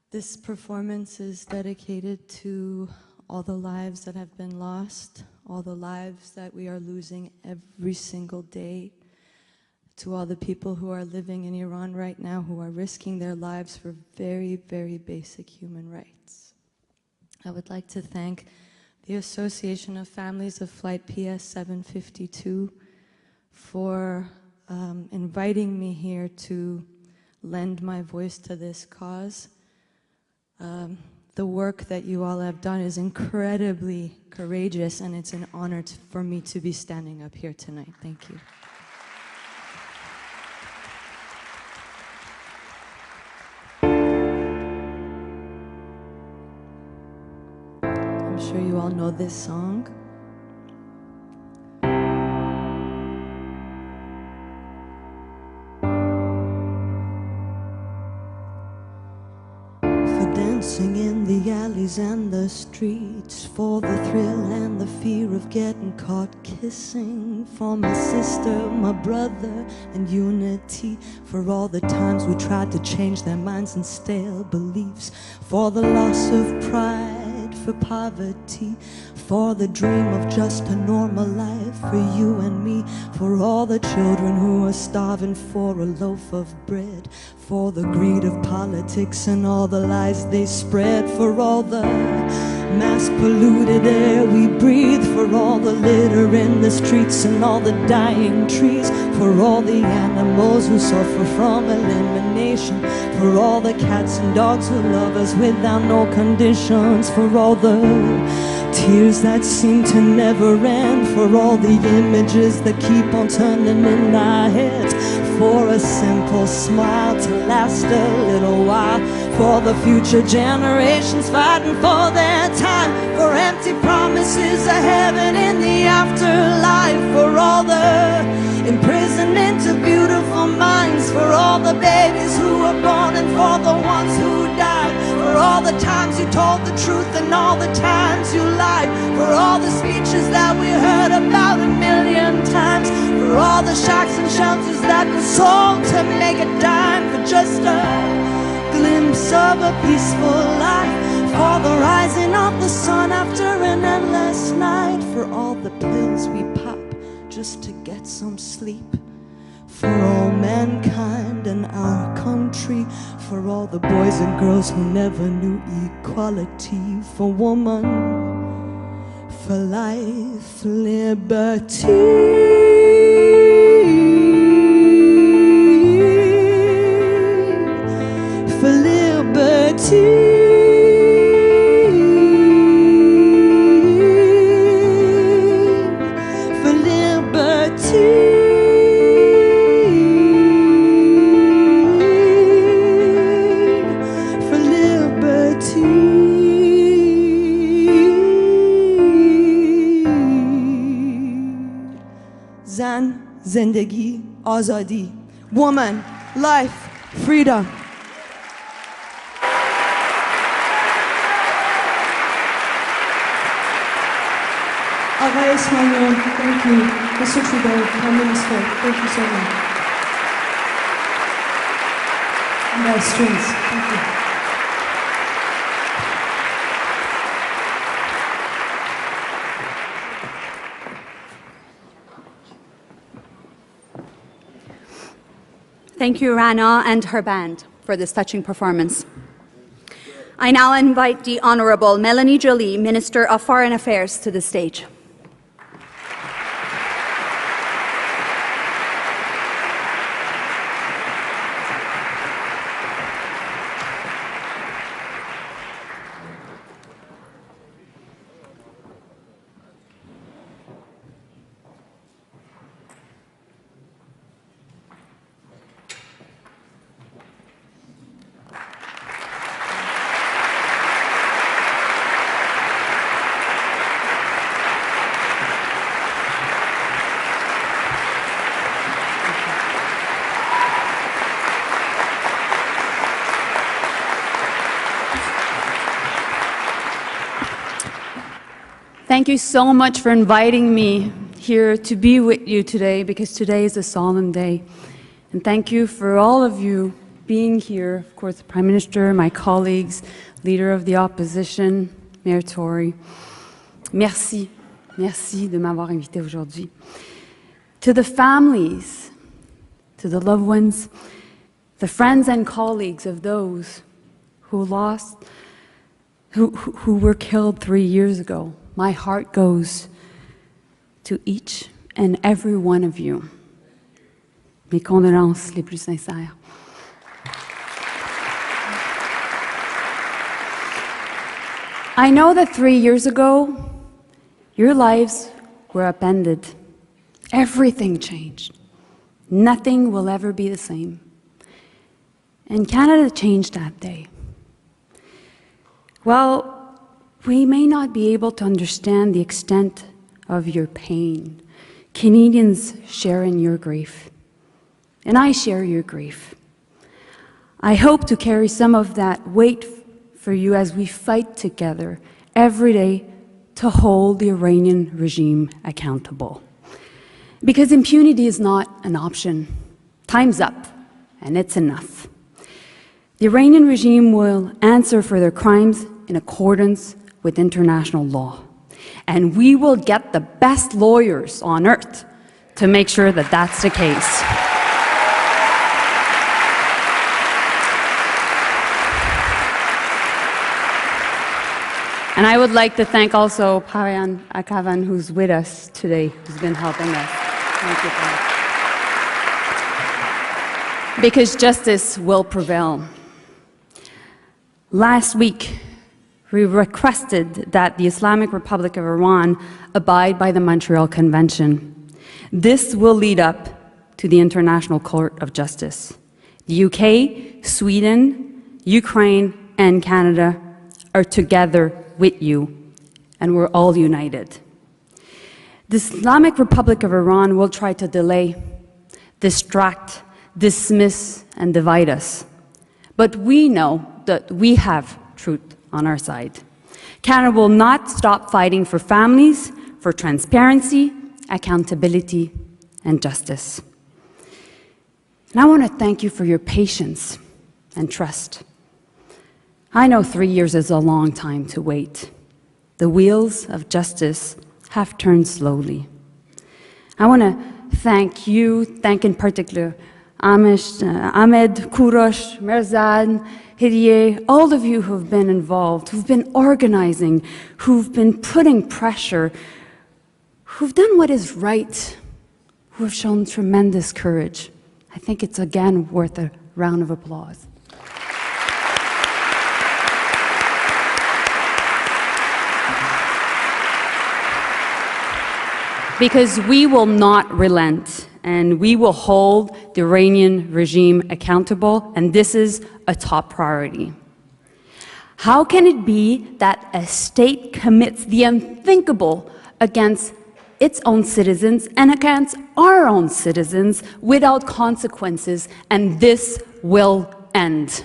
Speaker 7: This performance is dedicated to all the lives that have been lost, all the lives that we are losing every single day, to all the people who are living in Iran right now who are risking their lives for very, very basic human rights. I would like to thank the Association of Families of Flight PS 752 for inviting me here to lend my voice to this cause. The work that you all have done is incredibly courageous, and it's an honor for me to be standing up here tonight. Thank you. I'm sure you all know this song. For dancing in the alleys and the streets, for the thrill and the fear of getting caught kissing, for my sister, my brother, and unity, for all the times we tried to change their minds and stale beliefs, for the loss of pride, for poverty, for the dream of just a normal life for you and me, for all the children who are starving for a loaf of bread, for the greed of politics and all the lies they spread, for all the mass polluted air we breathe, for all the litter in the streets and all the dying trees, for all the animals who suffer from elimination, for all the cats and dogs who love us without no conditions, for all the tears that seem to never end, for all the images that keep on turning in our heads, for a simple smile to last a little while, for the future generations fighting for their time, for empty promises of heaven in the afterlife, for all the imprisoned into beautiful minds, for all the babies who were born and for the ones who died, for all the times you told the truth and all the times you lied, for all the speeches that we heard about 1,000,000 times, for all the shacks and shelters that were sold to make a dime for just a glimpse of a peaceful life, for the rising of the sun after an endless night, for all the pills we pop just to get some sleep, for all mankind and our country, for all the boys and girls who never knew equality, for woman, for life, liberty. For liberty, for liberty, for liberty. Zan, zendegi, azadi. Woman, life, freedom. Thank you. Mr. Trudeau, Prime Minister, thank you so much. And our strings, thank you.
Speaker 1: Thank you, Rana and her band, for this touching performance. I now invite the Honourable Melanie Joly, Minister of Foreign Affairs, to the stage.
Speaker 8: Thank you so much for inviting me here to be with you today, because today is a solemn day. And thank you for all of you being here, of course, the Prime Minister, my colleagues, Leader of the Opposition, Mayor Tory. Merci. Merci de m'avoir invité aujourd'hui. To the families, to the loved ones, the friends and colleagues of those who were killed 3 years ago, my heart goes to each and every one of you. Mes condoléances les plus sincères. I know that 3 years ago, your lives were upended. Everything changed. Nothing will ever be the same. And Canada changed that day. Well, we may not be able to understand the extent of your pain. Canadians share in your grief. And I share your grief. I hope to carry some of that weight for you as we fight together every day to hold the Iranian regime accountable. Because impunity is not an option. Time's up, and it's enough. The Iranian regime will answer for their crimes in accordance with international law. And we will get the best lawyers on earth to make sure that that's the case. And I would like to thank also Parian Akavan, who's with us today, who's been helping us. Thank you, Parian. Because justice will prevail. Last week, we requested that the Islamic Republic of Iran abide by the Montreal Convention. This will lead up to the International Court of Justice. The UK, Sweden, Ukraine, and Canada are together with you, and we're all united. The Islamic Republic of Iran will try to delay, distract, dismiss, and divide us. But we know that we have truth on our side. Canada will not stop fighting for families, for transparency, accountability, and justice. And I want to thank you for your patience and trust. I know 3 years is a long time to wait. The wheels of justice have turned slowly. I want to thank you, thank in particular Ahmed, Kurosh, Merzad, Hidiye, all of you who've been involved, who've been organizing, who've been putting pressure, who've done what is right, who have shown tremendous courage. I think it's again worth a round of applause. Because we will not relent, and we will hold the Iranian regime accountable, and this is a top priority. How can it be that a state commits the unthinkable against its own citizens and against our own citizens without consequences, and this will end?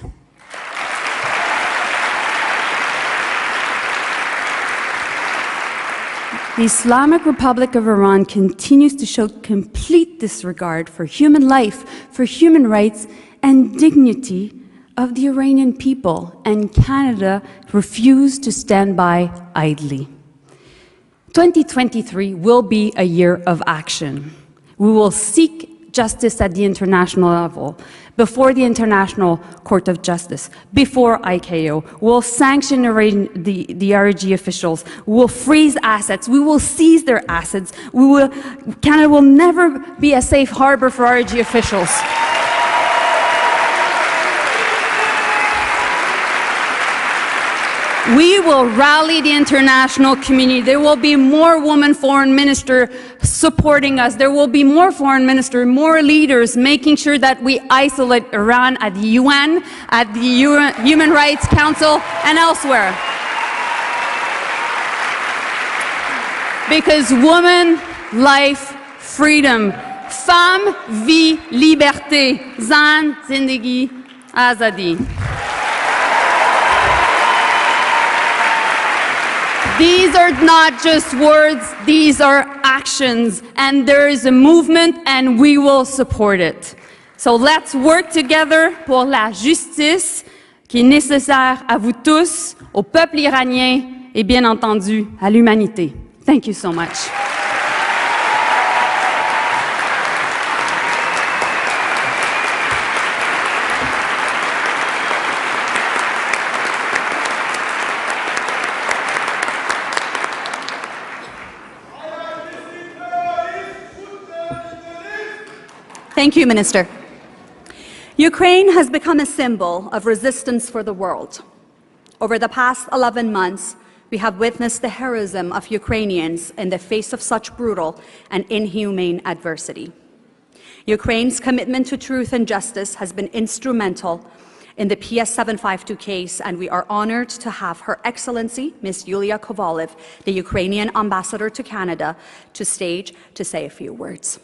Speaker 8: The Islamic Republic of Iran continues to show complete disregard for human life, for human rights, and dignity of the Iranian people, and Canada refused to stand by idly. 2023 will be a year of action. We will seek justice at the international level, before the International Court of Justice, before ICAO. We'll sanction the RG officials. We'll freeze assets. We will seize their assets. Canada will never be a safe harbor for RG officials. We will rally the international community. There will be more women foreign ministers supporting us. There will be more foreign ministers, more leaders making sure that we isolate Iran at the UN, at the Human Rights Council, and elsewhere. Because woman, life, freedom. Femme, vie, liberté. Zan, zindagi, azadi. These are not just words, these are actions, and there is a movement and we will support it. So let's work together pour la justice qui est nécessaire à vous tous, au peuple iranien et bien entendu à l'humanité. Thank you so much.
Speaker 1: Thank you, Minister. Ukraine has become a symbol of resistance for the world. Over the past 11 months, we have witnessed the heroism of Ukrainians in the face of such brutal and inhumane adversity. Ukraine's commitment to truth and justice has been instrumental in the PS752 case, and we are honored to have Her Excellency, Ms. Yulia Kovalev, the Ukrainian ambassador to Canada, to stage to say a few words.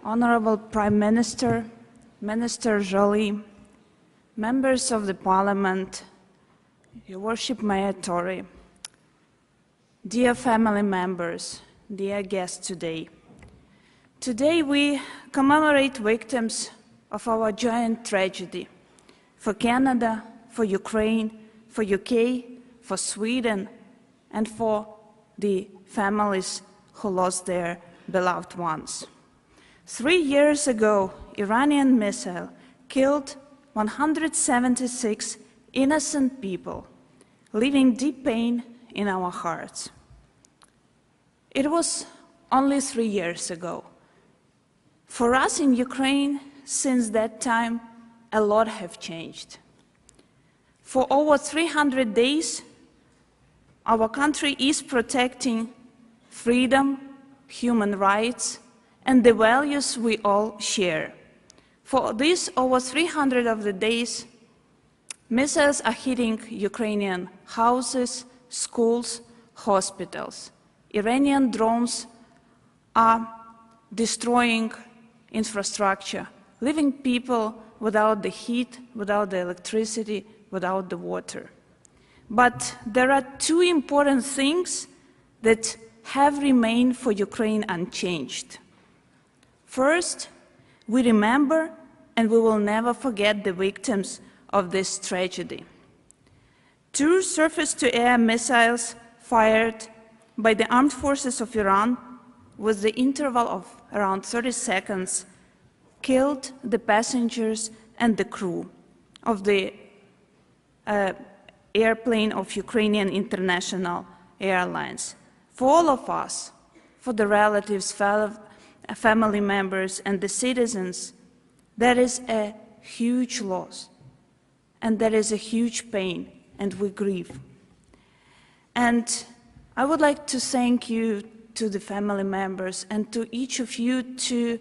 Speaker 9: Honorable Prime Minister, Minister Joly, members of the Parliament, Your Worship Mayor Tory, dear family members, dear guests today. Today we commemorate victims of our giant tragedy for Canada, for Ukraine, for UK, for Sweden, and for the families who lost their beloved ones. 3 years ago, Iranian missile killed 176 innocent people, leaving deep pain in our hearts. It was only 3 years ago. For us in Ukraine, since that time, a lot have changed. For over 300 days, our country is protecting freedom, human rights, and the values we all share. For these over 300 of the days, missiles are hitting Ukrainian houses, schools, hospitals. Iranian drones are destroying infrastructure, leaving people without the heat, without the electricity, without the water. But there are two important things that have remained for Ukraine unchanged. First, we remember and we will never forget the victims of this tragedy. 2 surface-to-air missiles fired by the armed forces of Iran with the interval of around 30 seconds killed the passengers and the crew of the airplane of Ukrainian International Airlines. For all of us, for the relatives, family members, and the citizens, that is a huge loss, and that is a huge pain, and we grieve. And I would like to thank you to the family members and to each of you to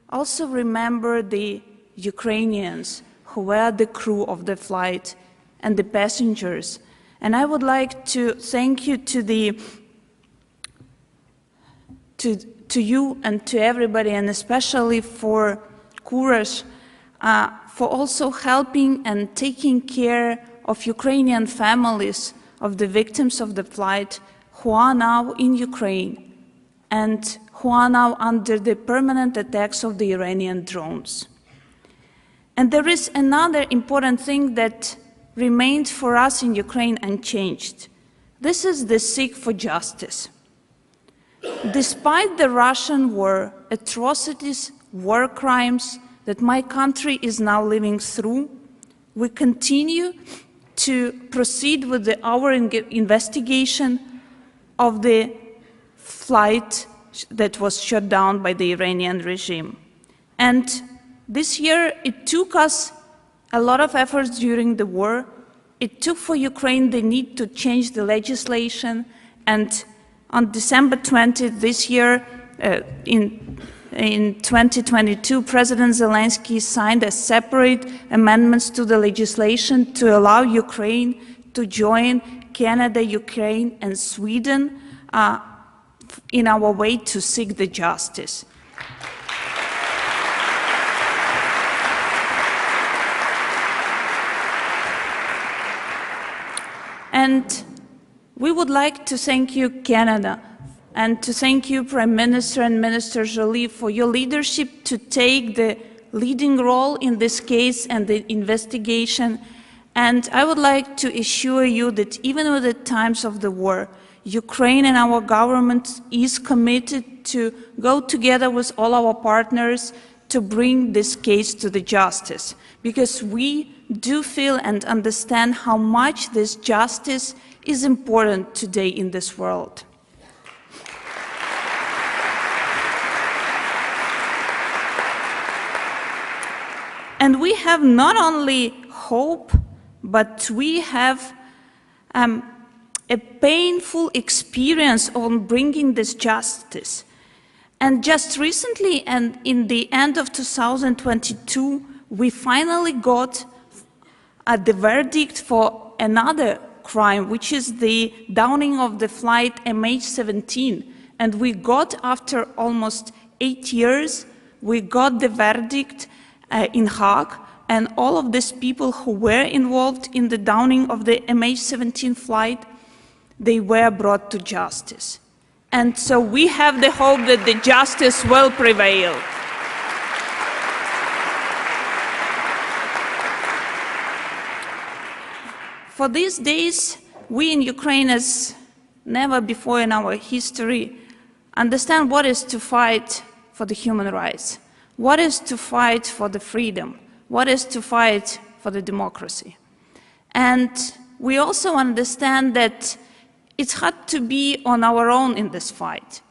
Speaker 9: also remember the Ukrainians who were the crew of the flight and the passengers. And I would like to thank you to you and to everybody, and especially for Courage, for also helping and taking care of Ukrainian families of the victims of the flight who are now in Ukraine and who are now under the permanent attacks of the Iranian drones. And there is another important thing that remained for us in Ukraine unchanged. This is the seek for justice. Despite the Russian war, atrocities, war crimes that my country is now living through, we continue to proceed with our investigation of the flight that was shut down by the Iranian regime. And this year, it took us a lot of efforts during the war. It took for Ukraine the need to change the legislation and On December 20th this year, in 2022, President Zelensky signed a separate amendments to the legislation to allow Ukraine to join Canada, Ukraine, and Sweden in our way to seek the justice. And we would like to thank you, Canada, and to thank you, Prime Minister and Minister Joly, for your leadership to take the leading role in this case and the investigation. And I would like to assure you that even with the times of the war, Ukraine and our government is committed to go together with all our partners to bring this case to the justice, because we do feel and understand how much this justice is important today in this world. And we have not only hope, but we have a painful experience on bringing this justice. And just recently, and in the end of 2022, we finally got the verdict for another crime, which is the downing of the flight MH17. And we got, after almost 8 years, we got the verdict in Hague, and all of these people who were involved in the downing of the MH17 flight, they were brought to justice. And so we have the hope that the justice will prevail. For these days, we in Ukraine, as never before in our history, understand what is to fight for the human rights, what is to fight for the freedom, what is to fight for the democracy. And we also understand that it's hard to be on our own in this fight.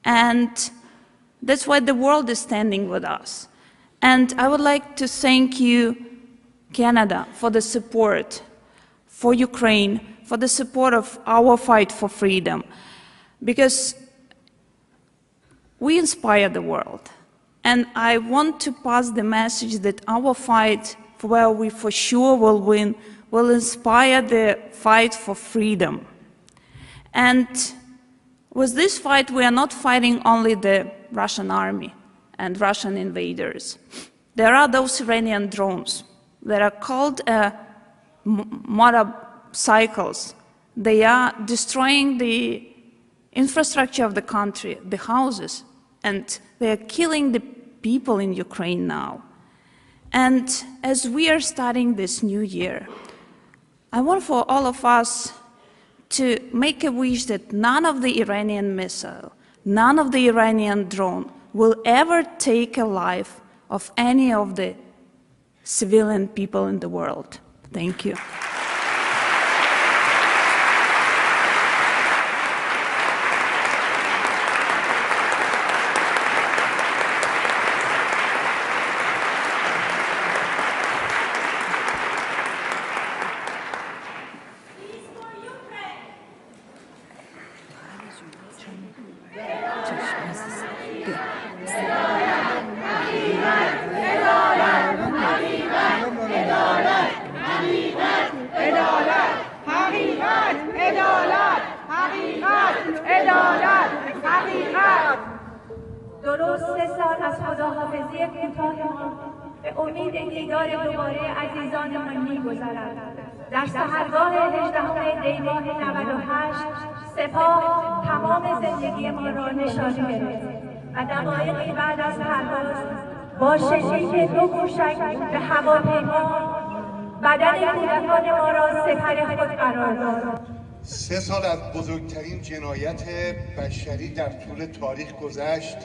Speaker 9: And that's why the world is standing with us. And I would like to thank you, Canada, for the support for Ukraine, for the support of our fight for freedom, because we inspire the world. And I want to pass the message that our fight, where we for sure will win, will inspire the fight for freedom. And with this fight, we are not fighting only the Russian army and Russian invaders. There are those Iranian drones that are called motorcycles. They are destroying the infrastructure of the country, the houses, and they are killing the people in Ukraine now. And as we are starting this new year, I want for all of us to make a wish that none of the Iranian missile, none of the Iranian drone will ever take a life of any of the civilian people in the world. Thank you.
Speaker 10: درست 3 سال از خداحافظی کوتاه ما به امید دیدار دوباره عزیزانمان می‌گذرد. در سحرگاه 18 دی‌ماه 98 سپاه تمام زندگی ما را نشانه گرفت و دقایقی بعد از پرواز با شلیک 2 موشک به هواپیما بدن کودکان ما را سپر خود قرار داد.
Speaker 11: 3 سال از بزرگترین جنایت بشری در طول تاریخ گذشت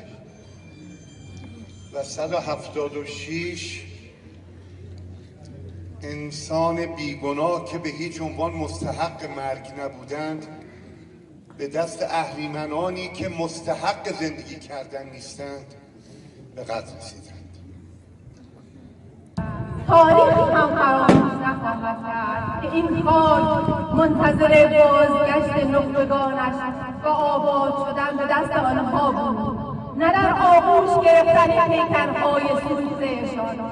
Speaker 11: و 176 انسان بیگناه که به هیچ عنوان مستحق مرگ نبودند به دست اهریمنانی که مستحق زندگی کردن نیستند به قتل رسیدند.
Speaker 10: تاریخی هم فراموش نخواهد خواهد کرد که این خاک منتظر بازگشت نخبگانش و آباد شدن به دست آنها بود، نه در آغوش گرفتن پیکرهای سوخته‌شان.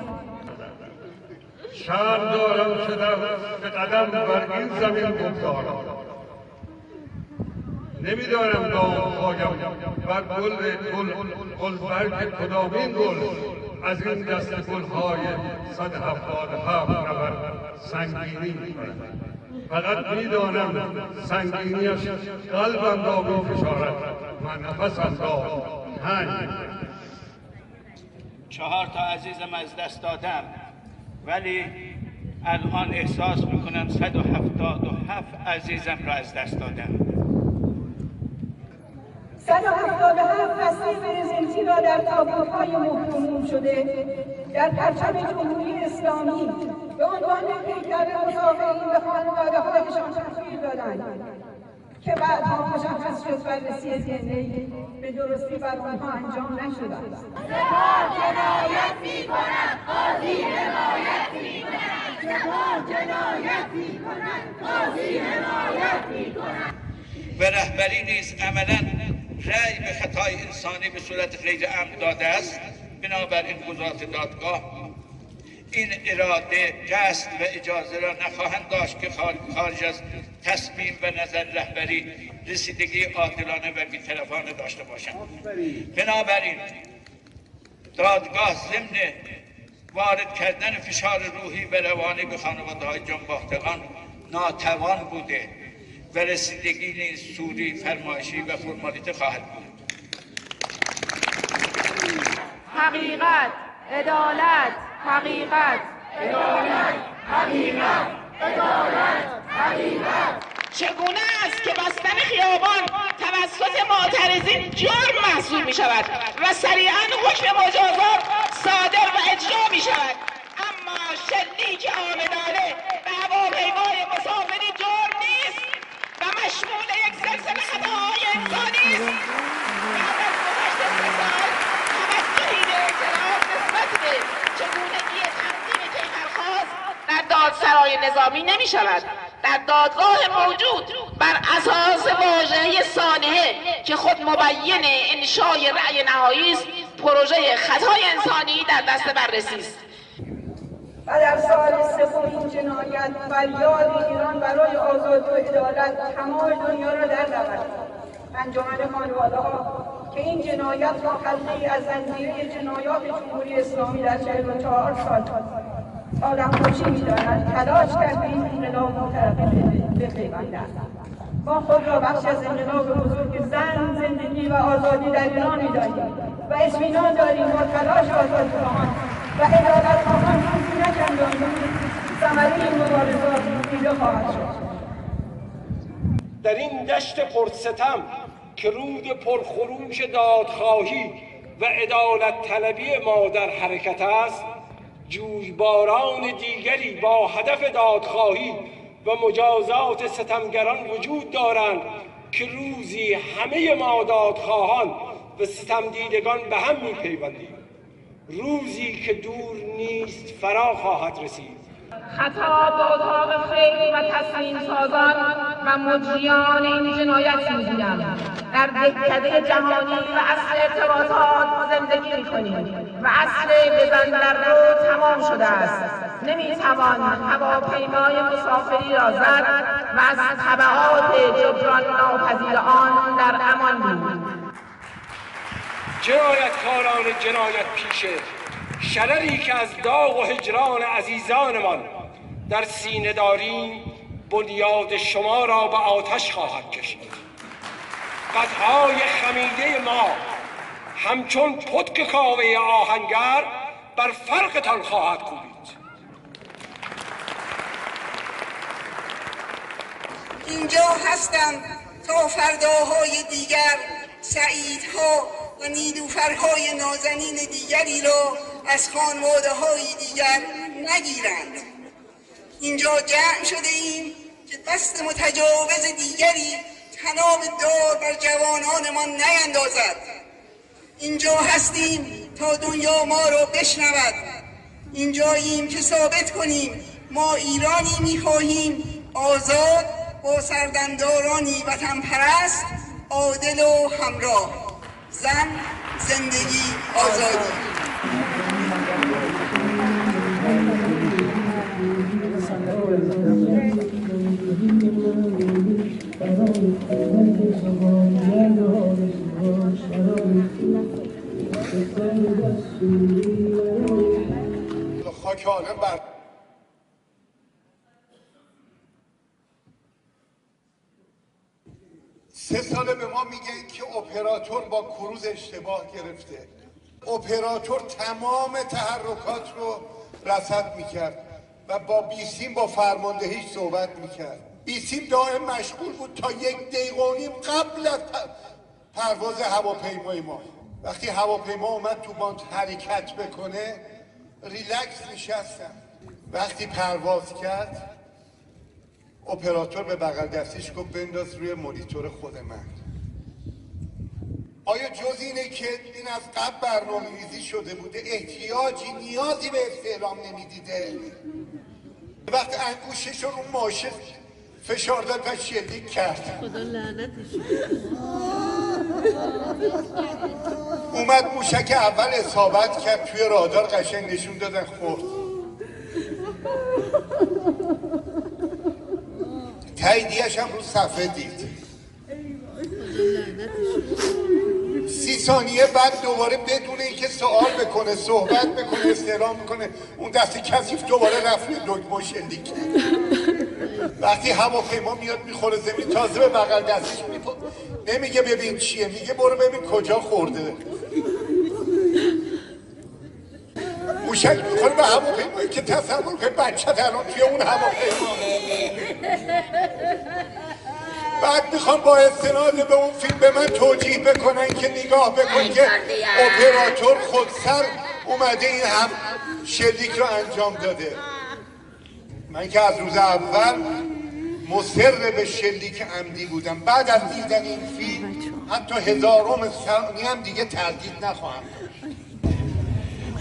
Speaker 11: شرم دارم شدم به قدم بر این زمین بگذارم. نمیدارم دام‌هایم بر گلبرگ کدامین گل از این دست گل‌های 177 نفر سنگینی می‌کند. فقط میدانم سنگینیش قلبم را می‌فشارد و نفسم را تنگ می‌کند.
Speaker 12: 4 تا عزیزم از دست دادم، ولی الان احساس میکنم 177 عزیزم را از دست دادم.
Speaker 10: 177 تصویر برزنتی را در تابوت‌های محکوم شده در پرچم جمهوری اسلامی به عنوان پیکر مسافرین به خانواده‌هایشان تحویل دادند که بعدها مشخص شد بررسی دی‌ان‌ای به درستی بر آنها انجام نشده است.
Speaker 13: سپاه جنایت می‌کند، قاضی حمایت می‌کند. سپاه جنایت می‌کند، قاضی حمایت می‌کند.
Speaker 12: و رهبری نیز عملاً رأی به خطای انسانی به صورت غیر عمد داده است. بنابراین قضات دادگاه این اراده، قصد و اجازه را نخواهند داشت که خارج از تصمیم و نظر رهبری رسیدگی عادلانه و بی‌طرفانه داشته باشند. بنابراین دادگاه ضمن وارد کردن فشار روحی و روانی به خانواده‌های جانباختگان ناتوان بوده و رسیدگی نیز سوری، فرمایشی و فرمالیته خواهد بود.
Speaker 10: حقیقت، عدالت، حقیقت،
Speaker 13: عدالت، حقیقت، عدالت، حقیقت.
Speaker 14: چگونه است که بستن خیابان توسط معترضین جرم محسوب می شود و سریعاً حکم مجازات صادر و اجرا می شود، اما شلیک عامدانه به هواپیمای مسافری جرم نیست و مشمول یک سلسله خطاهای انسانی است. بعد از گذشت 3 سال توجهی به اعتراف نسبت به چگونگی تنظیم کیفرخواست در دادسرای نظامی نمی شود. در دادگاه موجود بر اساس واژه سانحه که خود مبین انشای رأی نهایی است، پروژه خطای انسانی در دست بررسی است.
Speaker 10: و در سال 3 این جنایت فریاد ایران برای آزادی و عدالت تمام دنیا را در رود. انجمن خانواده‌ها که این جنایت را حلقه‌ای از زنجیره جنایات جمهوری اسلامی در 44 سال آدمکشی می‌دانند، تلاش کردیم انقلاب مترقی بپیوندند. ما خود را بخشی از انقلاب بزرگ زن، زندگی و آزادی در ایران می‌دانیم و اطمینان داریم با تلاش آزادی‌خواهان و عدالت‌خواهان روزی نچندان ثمره این مبارزات دیده خواهد شد.
Speaker 15: در این دشت پرستم که رود پرخروش دادخواهی و عدالت طلبی ما در حرکت است، جویباران دیگری با هدف دادخواهی و مجازات ستمگران وجود دارند که روزی همه ما دادخواهان و ستمدیدگان به هم می‌پیوندیم. روزی که دور نیست فرا خواهد رسید.
Speaker 10: خطاب به اتاق فکر و تصمیم سازان و مجریان این جنایت می‌گویم: در دهکده جهانی و عصر ارتباطات زندگی می‌کنیم و عصر بزن در رو تمام شده است. نمی‌توان هواپیمای مسافری را زد و از تبعات جبران ناپذیر آن در امان بود.
Speaker 15: جنایتکاران جنایت پیشه، شرری که از داغ و هجران عزیزانمان در سینه داریم، بنیاد شما را به آتش خواهد کشید. قدهای خمیده ما همچون پتک کاوه آهنگر بر فرقتان خواهد کوبید.
Speaker 16: اینجا هستم تا فرداهای دیگر سعیدها و نیلوفرهای نازنین دیگری را از خانواده‌های دیگر نگیرند. اینجا جمع شده ایم که دست متجاوز دیگری طناب دار بر جوانانمان نیندازد. اینجا هستیم تا دنیا ما را بشنود. اینجاییم که ثابت کنیم ما ایرانی می‌خواهیم آزاد با سردمدارانی وطن پرست، عادل و همراه. زن، زندگی، آزادی.
Speaker 11: خاک عالم بر 3 ساله به ما میگه که اپراتور با کروز اشتباه گرفته. اپراتور تمام تحرکات رو رصد میکرد و با بیسیم با فرماندهیش صحبت میکرد. بیسیم دائم مشغول بود تا 1 دقیقه و نیم قبل از پرواز هواپیمای ما. وقتی هواپیما اومد تو باند حرکت بکنه ریلکس نشستم. وقتی پرواز کرد اپراتور به بغل دستش گفت بنداز روی مانیتور خود من. آیا جز اینه که این از قبل برنامه‌ریزی شده بوده؟ احتیاجی نیازی به استعلام نمیدیده؟ وقتی انگوشش رو ماشه فشار داد و شلیک کرد، خدا لعنتش اومد موشک اول اصابت کرد، توی رادار قشنگ نشون دادن خورد. تاییدیه‌اش هم رو صفحه دید. 30 ثانیه بعد دوباره بدون اینکه سوال بکنه، صحبت بکنه، استعلام بکنه، اون دست کثیف دوباره رفت روی دکمه شلیک کرد. وقتی هواپیما میاد میخوره زمین تازه به بغل دستش نمیگه ببین چیه، میگه برو ببین کجا خورده. موشک میخوره به هواپیمایی که تصور کنه بچه الان توی اون هواپیما. بعد میخوام با استناد به اون فیلم به من توجیه بکنن که نگاه بکن که اپراتور خودسر اومده این هم شلیک رو انجام داده. من که از روز اول مصر به شلیک عمدی بودم. بعد از دیدن این فیلم حتی هزارم ثانیه هم دیگه تردید نخواهم داشت.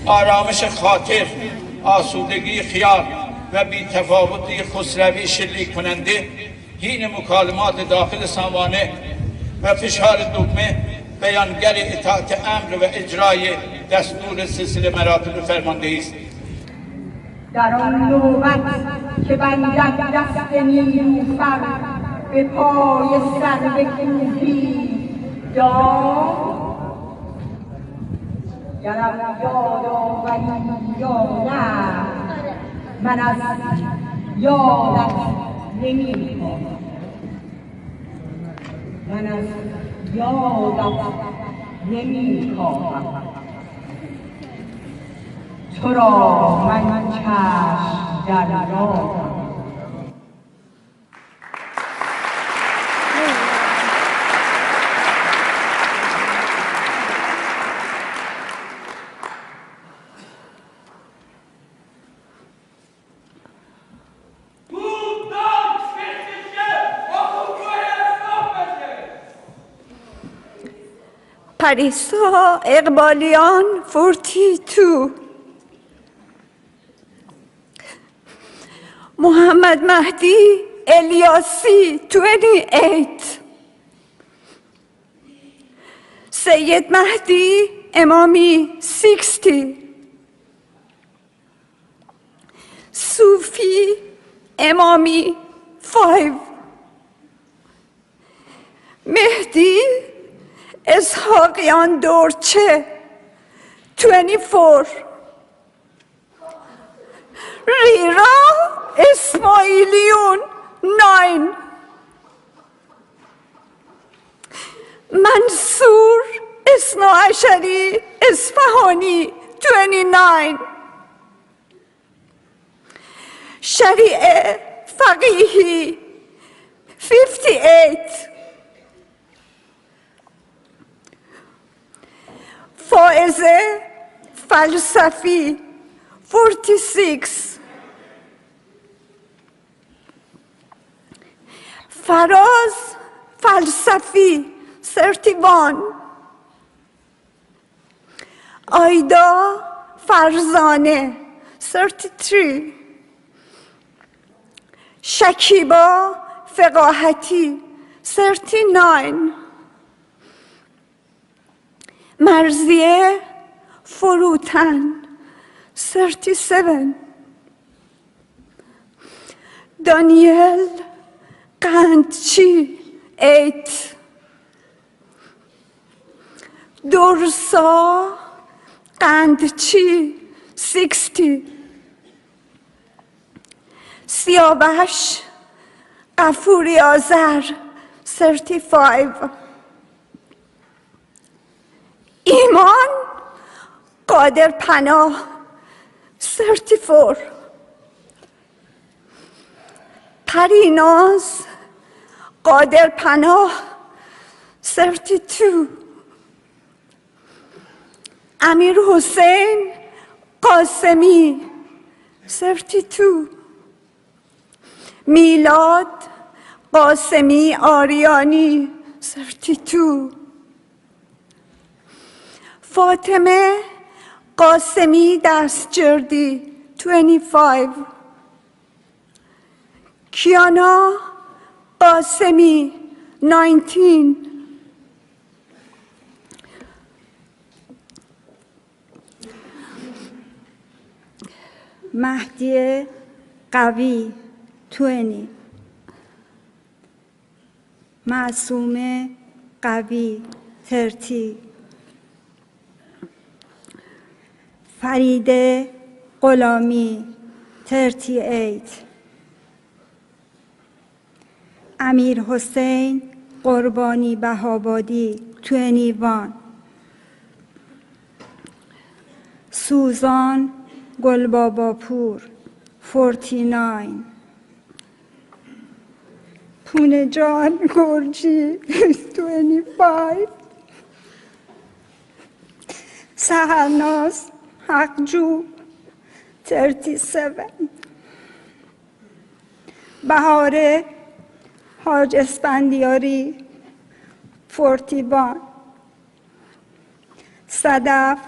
Speaker 12: آرامش خاطر، آسودگی خیال و بی‌تفاوتی خسروی شلیک کننده حین مکالمات داخل سامانه و فشار دکمه بیانگر اطاعت امر و اجرای دستور سلسله مراتب فرماندهی است.
Speaker 10: در آن نوبت که بندد دست نیلوفر به پای سرو کوهی داد، گرم یاد آوری یا نه، من از یادت نمی‌خواهم، من از یادت نمی‌خواهم، تو را من چشم در راهم.
Speaker 17: پریسا اقبالیان 42، محمد مهدی الیاسی 28، سید مهدی امامی 60، صوفی امامی 5، مهدی اسحاقیان دورچه 24، ریرا اسماعیلیون 9، منصور اثناعشری اصفهانی 29، شریعه فقیهی 58، فائزه فلسفی 46، فراز فلسفی 31، آیدا فرزانه 33، شکیبا فقاهتی 39. مرزیه فروتن 37. دانیل قندچی 8. درسا قندچی 60. سیاوش قفوری آذر 35. ایمان قادر پناه 34. پریناز قادر پناه 32. امیر حسین قاسمی 32. میلاد قاسمی آریانی 32. فاطمه قاسمی دستجردی 25. کیانا قاسمی 19.
Speaker 18: مهدی قوی 20. معصومه قوی 30. فریده غلامی 38. امیر حسین قربانی بهابادی 21. سوزان گلباباپور 49. پونه جان گرجی 25. سهرناز حقجو 37. بهاره حاج اسفندیاری 41. صدف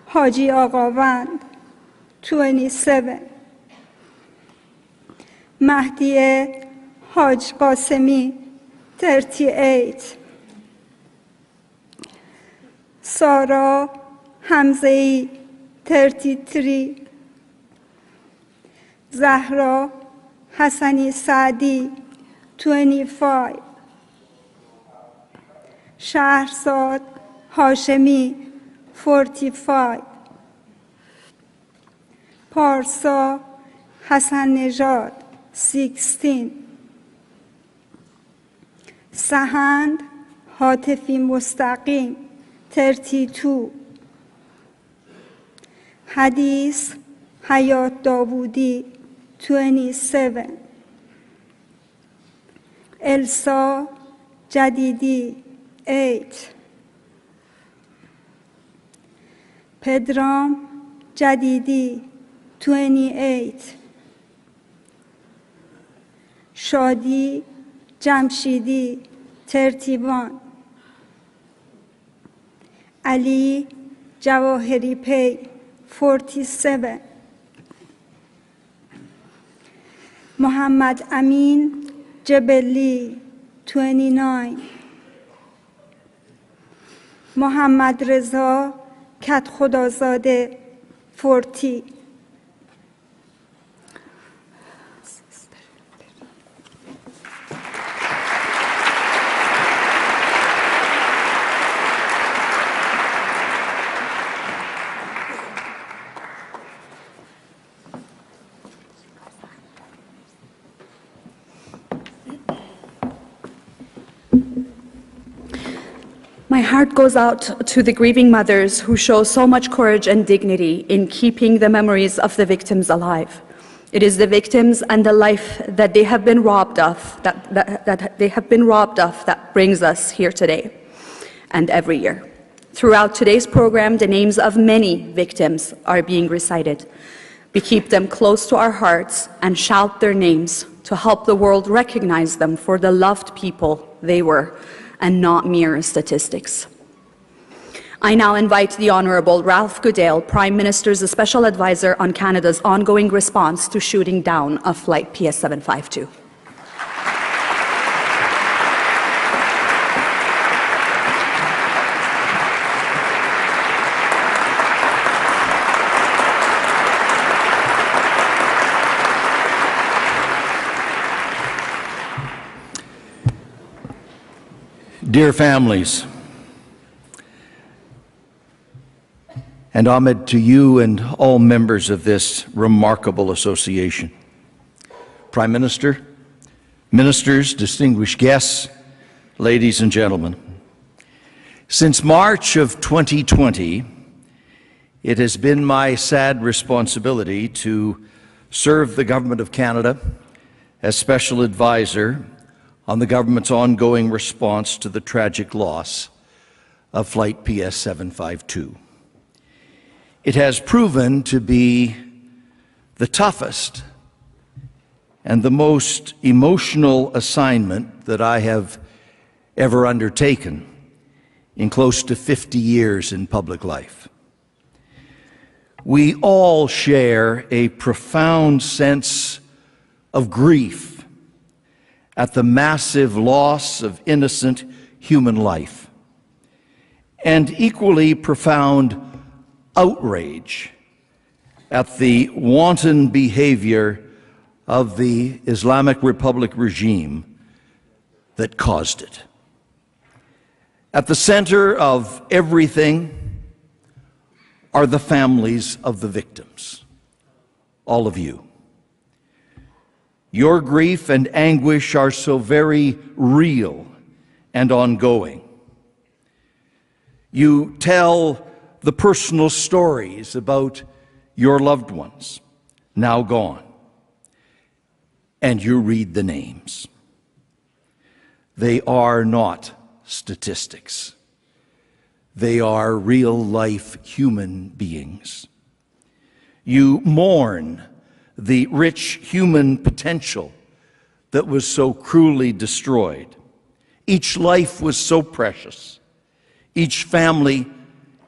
Speaker 18: حاجی آقاوند 27. مهدی حاج قاسمی 38. سارا حمزه‌ای 33. زهرا حسنی سعدی 25. شهرزاد هاشمی 45. پارسا حسن نژاد 16. سهند هاتفی مستقیم 32. حدیث حیات داوودی 27. السا جدیدی 8. پدرام جدیدی 28. شادی جمشیدی 31. علی جواهری پی 47. محمد امین جبلی 29. محمد رضا کت خدازاده 40.
Speaker 1: My heart goes out to the grieving mothers who show so much courage and dignity in keeping the memories of the victims alive. It is the victims and the life that they have been robbed of, that brings us here today and every year. Throughout today's program, the names of many victims are being recited. We keep them close to our hearts and shout their names to help the world recognize them for the loved people they were, and not mere statistics. I now invite the Honourable Ralph Goodale, Prime Minister's Special Advisor on Canada's ongoing response to shooting down of Flight PS752.
Speaker 19: Dear families, and homage to you and all members of this remarkable association. Prime Minister, ministers, distinguished guests, ladies and gentlemen. Since March of 2020, it has been my sad responsibility to serve the Government of Canada as Special Advisor on the government's ongoing response to the tragic loss of Flight PS752. It has proven to be the toughest and the most emotional assignment that I have ever undertaken in close to 50 years in public life. We all share a profound sense of grief at the massive loss of innocent human life, and equally profound outrage at the wanton behavior of the Islamic Republic regime that caused it. At the center of everything are the families of the victims, all of you. Your grief and anguish are so very real and ongoing. You tell the personal stories about your loved ones, now gone, and you read the names. They are not statistics. They are real-life human beings. You mourn the rich human potential that was so cruelly destroyed. Each life was so precious. Each family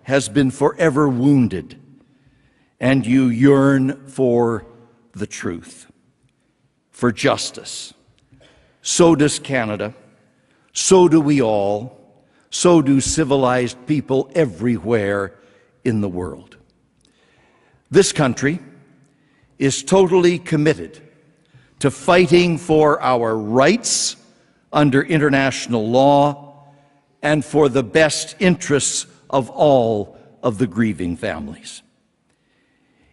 Speaker 19: has been forever wounded, and you yearn for the truth, for justice. So does Canada, so do we all, so do civilized people everywhere in the world. This country is totally committed to fighting for our rights under international law and for the best interests of all of the grieving families.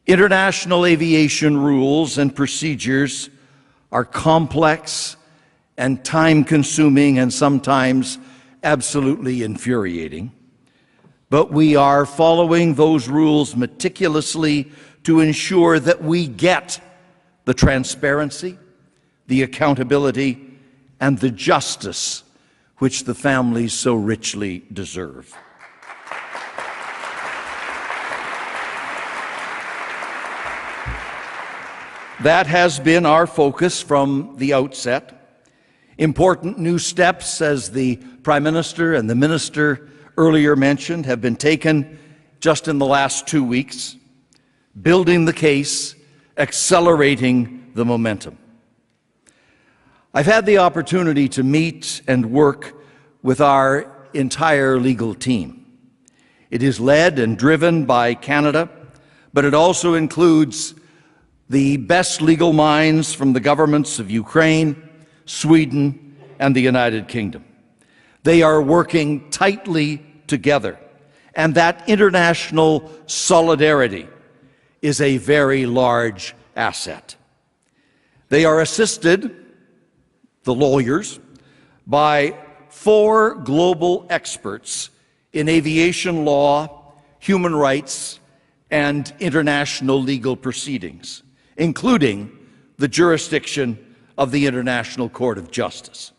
Speaker 19: International aviation rules and procedures are complex and time-consuming and sometimes absolutely infuriating, but we are following those rules meticulously to ensure that we get the transparency, the accountability, and the justice which the families so richly deserve. That has been our focus from the outset. Important new steps, as the Prime Minister and the Minister earlier mentioned, have been taken just in the last 2 weeks, building the case, accelerating the momentum. I've had the opportunity to meet and work with our entire legal team. It is led and driven by Canada, but it also includes the best legal minds from the governments of Ukraine, Sweden, and the United Kingdom. They are working tightly together, and that international solidarity is a very large asset. They are assisted, the lawyers, by 4 global experts in aviation law, human rights, and international legal proceedings, including the jurisdiction of the International Court of Justice.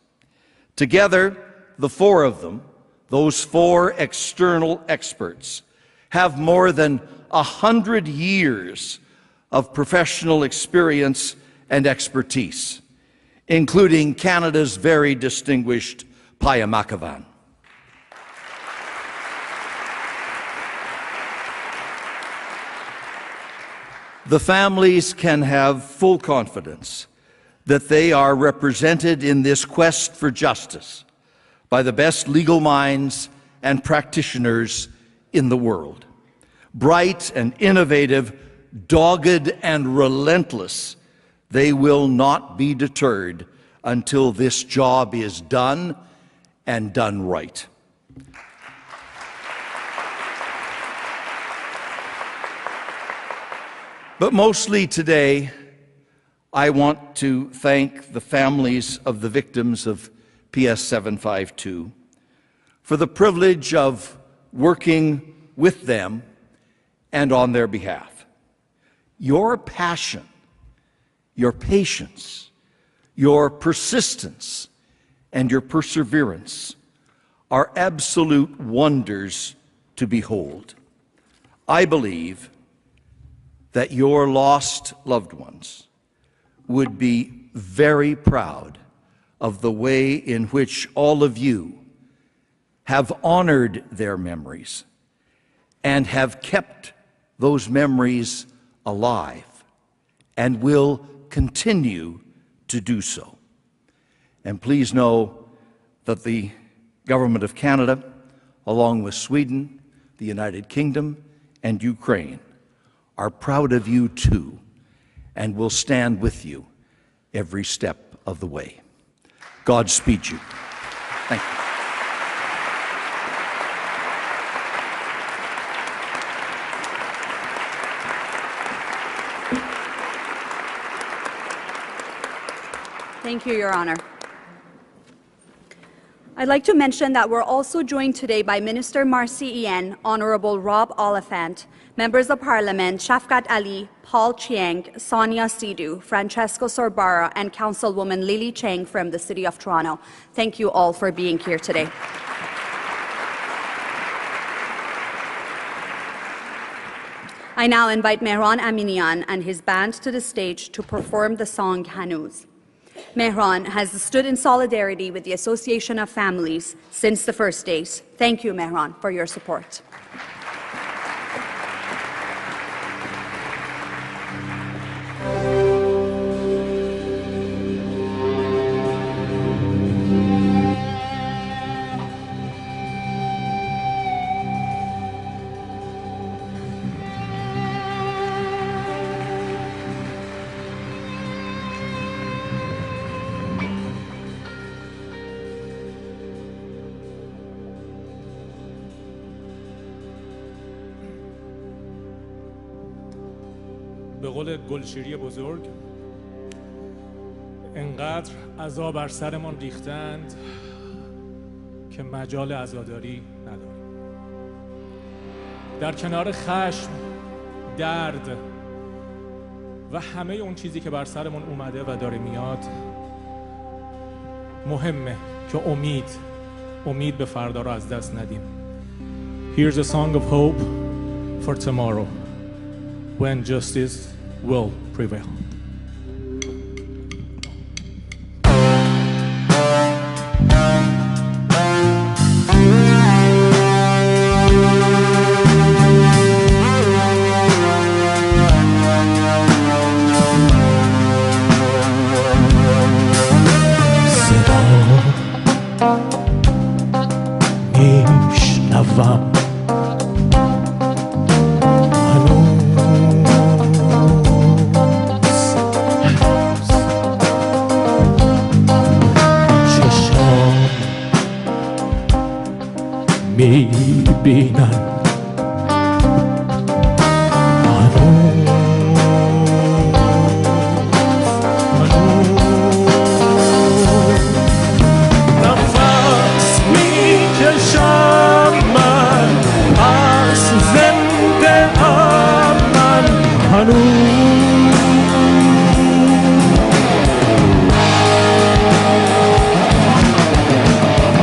Speaker 19: Together, the 4 of them, those 4 external experts, have more than 100 years of professional experience and expertise, including Canada's very distinguished Paya Makavan. the families can have full confidence that they are represented in this quest for justice by the best legal minds and practitioners in the world. Bright and innovative, dogged and relentless, they will not be deterred until this job is done and done right. But mostly today, I want to thank the families of the victims of PS 752 for the privilege of working with them and on their behalf. Your passion, your patience, your persistence, and your perseverance are absolute wonders to behold. I believe that your lost loved ones would be very proud of the way in which all of you have honored their memories and have kept those memories alive and will continue to do so. And please know that the Government of Canada, along with Sweden, the United Kingdom, and Ukraine, are proud of you too, and will stand with you every step of the way. Godspeed you. Thank you.
Speaker 1: Thank you, Your Honor. I'd like to mention that we're also joined today by Minister Marcy Ian, Honorable Rob Oliphant, Members of Parliament Shafkat Ali, Paul Chiang, Sonia Sidhu, Francesco Sorbara, and Councilwoman Lily Cheng from the City of Toronto. Thank you all for being here today. I now invite Mehran Aminian and his band to the stage to perform the song Hanuz. Mehran has stood in solidarity with the Association of Families since the first days. Thank you, Mehran, for your support.
Speaker 20: به قول گلشیری بزرگ انقدر عذا بر سرمان ریختند که مجال عزاداری نداریم. در کنار خشم، درد و همه اون چیزی که بر سرمان اومده و داره میاد، مهمه که امید به فردا رو از دست ندیم. Here's a song of hope for tomorrow when justice will prevail.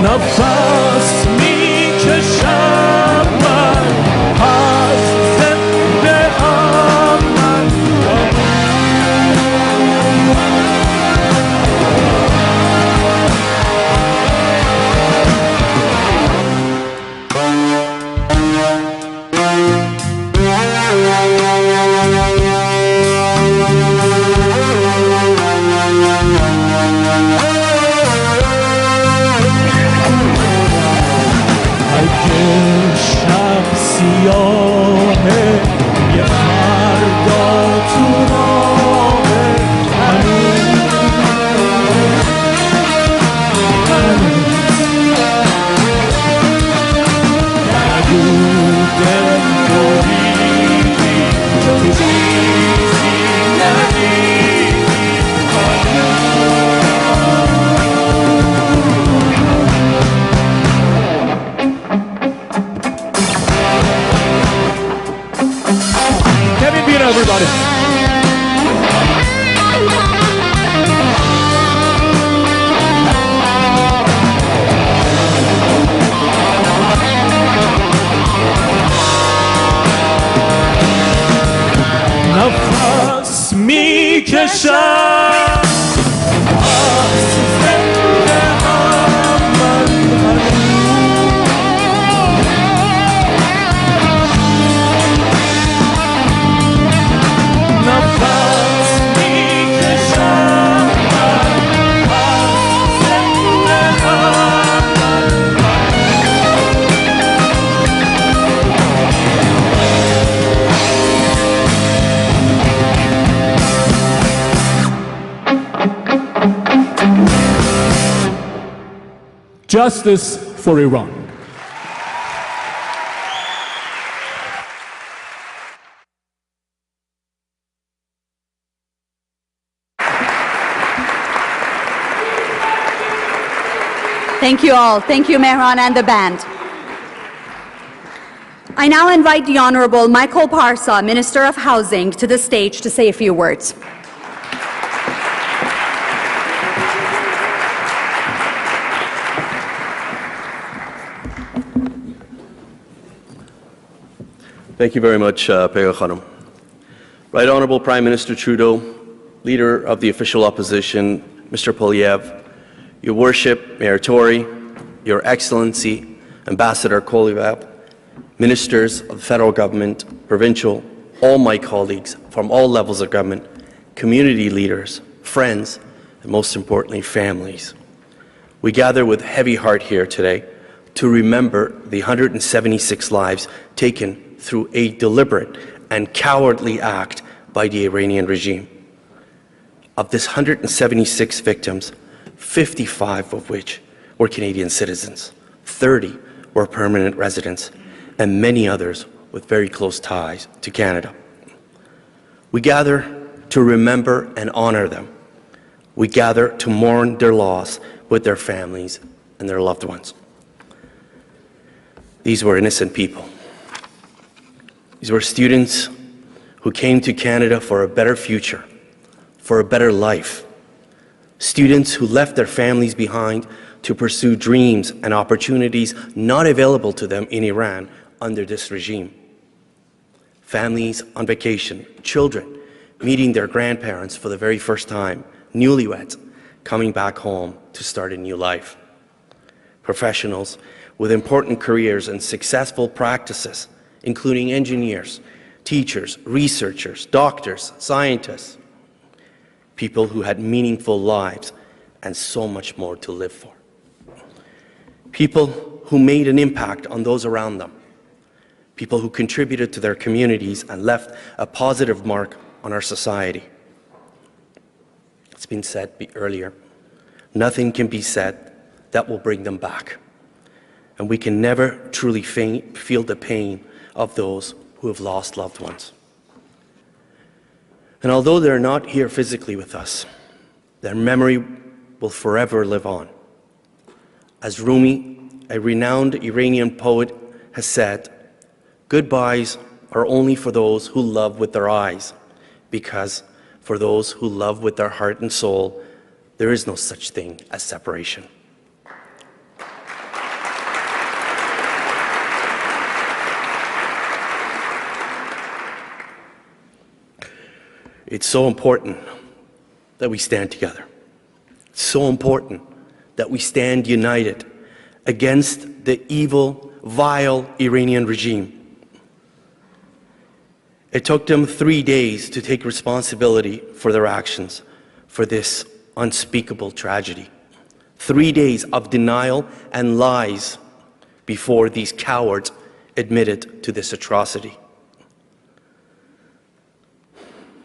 Speaker 5: نفس میکشم من میکشم Justice for Iran.
Speaker 1: Thank you all. Thank you, Mehran and the band. I now invite the Honorable Michael Parsa, Minister of Housing, to the stage to say a few words.
Speaker 19: Thank you very much, Pega Khanum. Right Honourable Prime Minister Trudeau, Leader of the Official Opposition, Mr. Poilievre, Your Worship, Mayor Tory, Your Excellency, Ambassador Kolyvaev, Ministers of the Federal Government, Provincial, all my colleagues from all levels of government, community leaders, friends, and most importantly, families. We gather with heavy heart here today to remember the 176 lives taken through a deliberate and cowardly act by the Iranian regime. Of this 176 victims, 55 of which were Canadian citizens, 30 were permanent residents, and many others with very close ties to Canada. We gather to remember and honor them. We gather to mourn their loss with their families and their loved ones. These were innocent people. These were students who came to Canada for a better future, for a better life. Students who left their families behind to pursue dreams and opportunities not available to them in Iran under this regime. Families on vacation, children meeting their grandparents for the very first time, newlyweds coming back home to start a new life. Professionals with important careers and successful practices, including engineers, teachers, researchers, doctors, scientists, people who had meaningful lives and so much more to live for. People who made an impact on those around them. People who contributed to their communities and left a positive mark on our society. It's been said earlier, nothing can be said that will bring them back. And we can never truly feel the pain of those who have lost loved ones. And although they're not here physically with us, their memory will forever live on. As Rumi, a renowned Iranian poet, has said, goodbyes are only for those who love with their eyes, because for those who love with their heart and soul, there is no such thing as separation. It's so important that we stand together. It's so important that we stand united against the evil, vile Iranian regime. It took them 3 days to take responsibility for their actions, for this unspeakable tragedy. 3 days of denial and lies before these cowards admitted to this atrocity.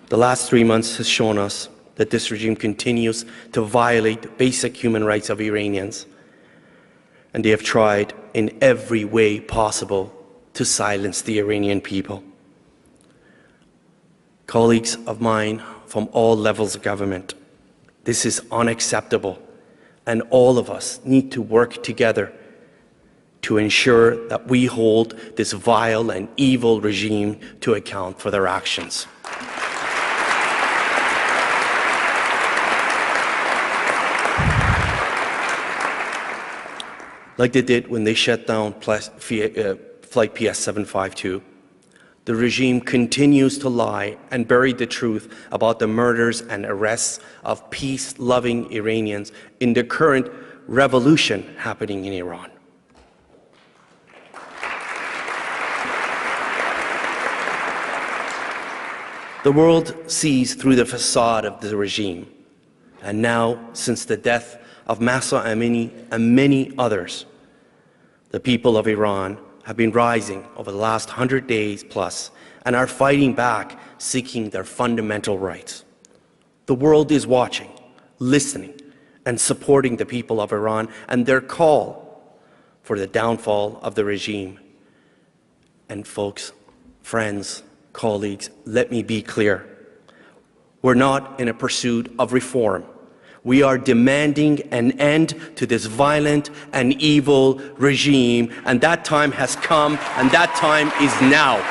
Speaker 19: The last 3 months has shown us that this regime continues to violate basic human rights of Iranians, and they have tried in every way possible to silence the Iranian people. Colleagues of mine from all levels of government, this is unacceptable, and all of us need to work together to ensure that we hold this vile and evil regime to account for their actions. Like they did when they shut down flight PS752, The regime continues to lie and bury the truth about the murders and arrests of peace-loving Iranians in the current revolution happening in Iran. The world sees through the facade of the regime. And now, since the death of Mahsa Amini and many others, the people of Iran have been rising over the last 100 days plus and are fighting back, seeking their fundamental rights. The world is watching, listening, and supporting the people of Iran and their call for the downfall of the regime. And folks, friends, colleagues, let me be clear. We're not in a pursuit of reform. We are demanding an end to this violent and evil regime, and that time has come, and that time is now.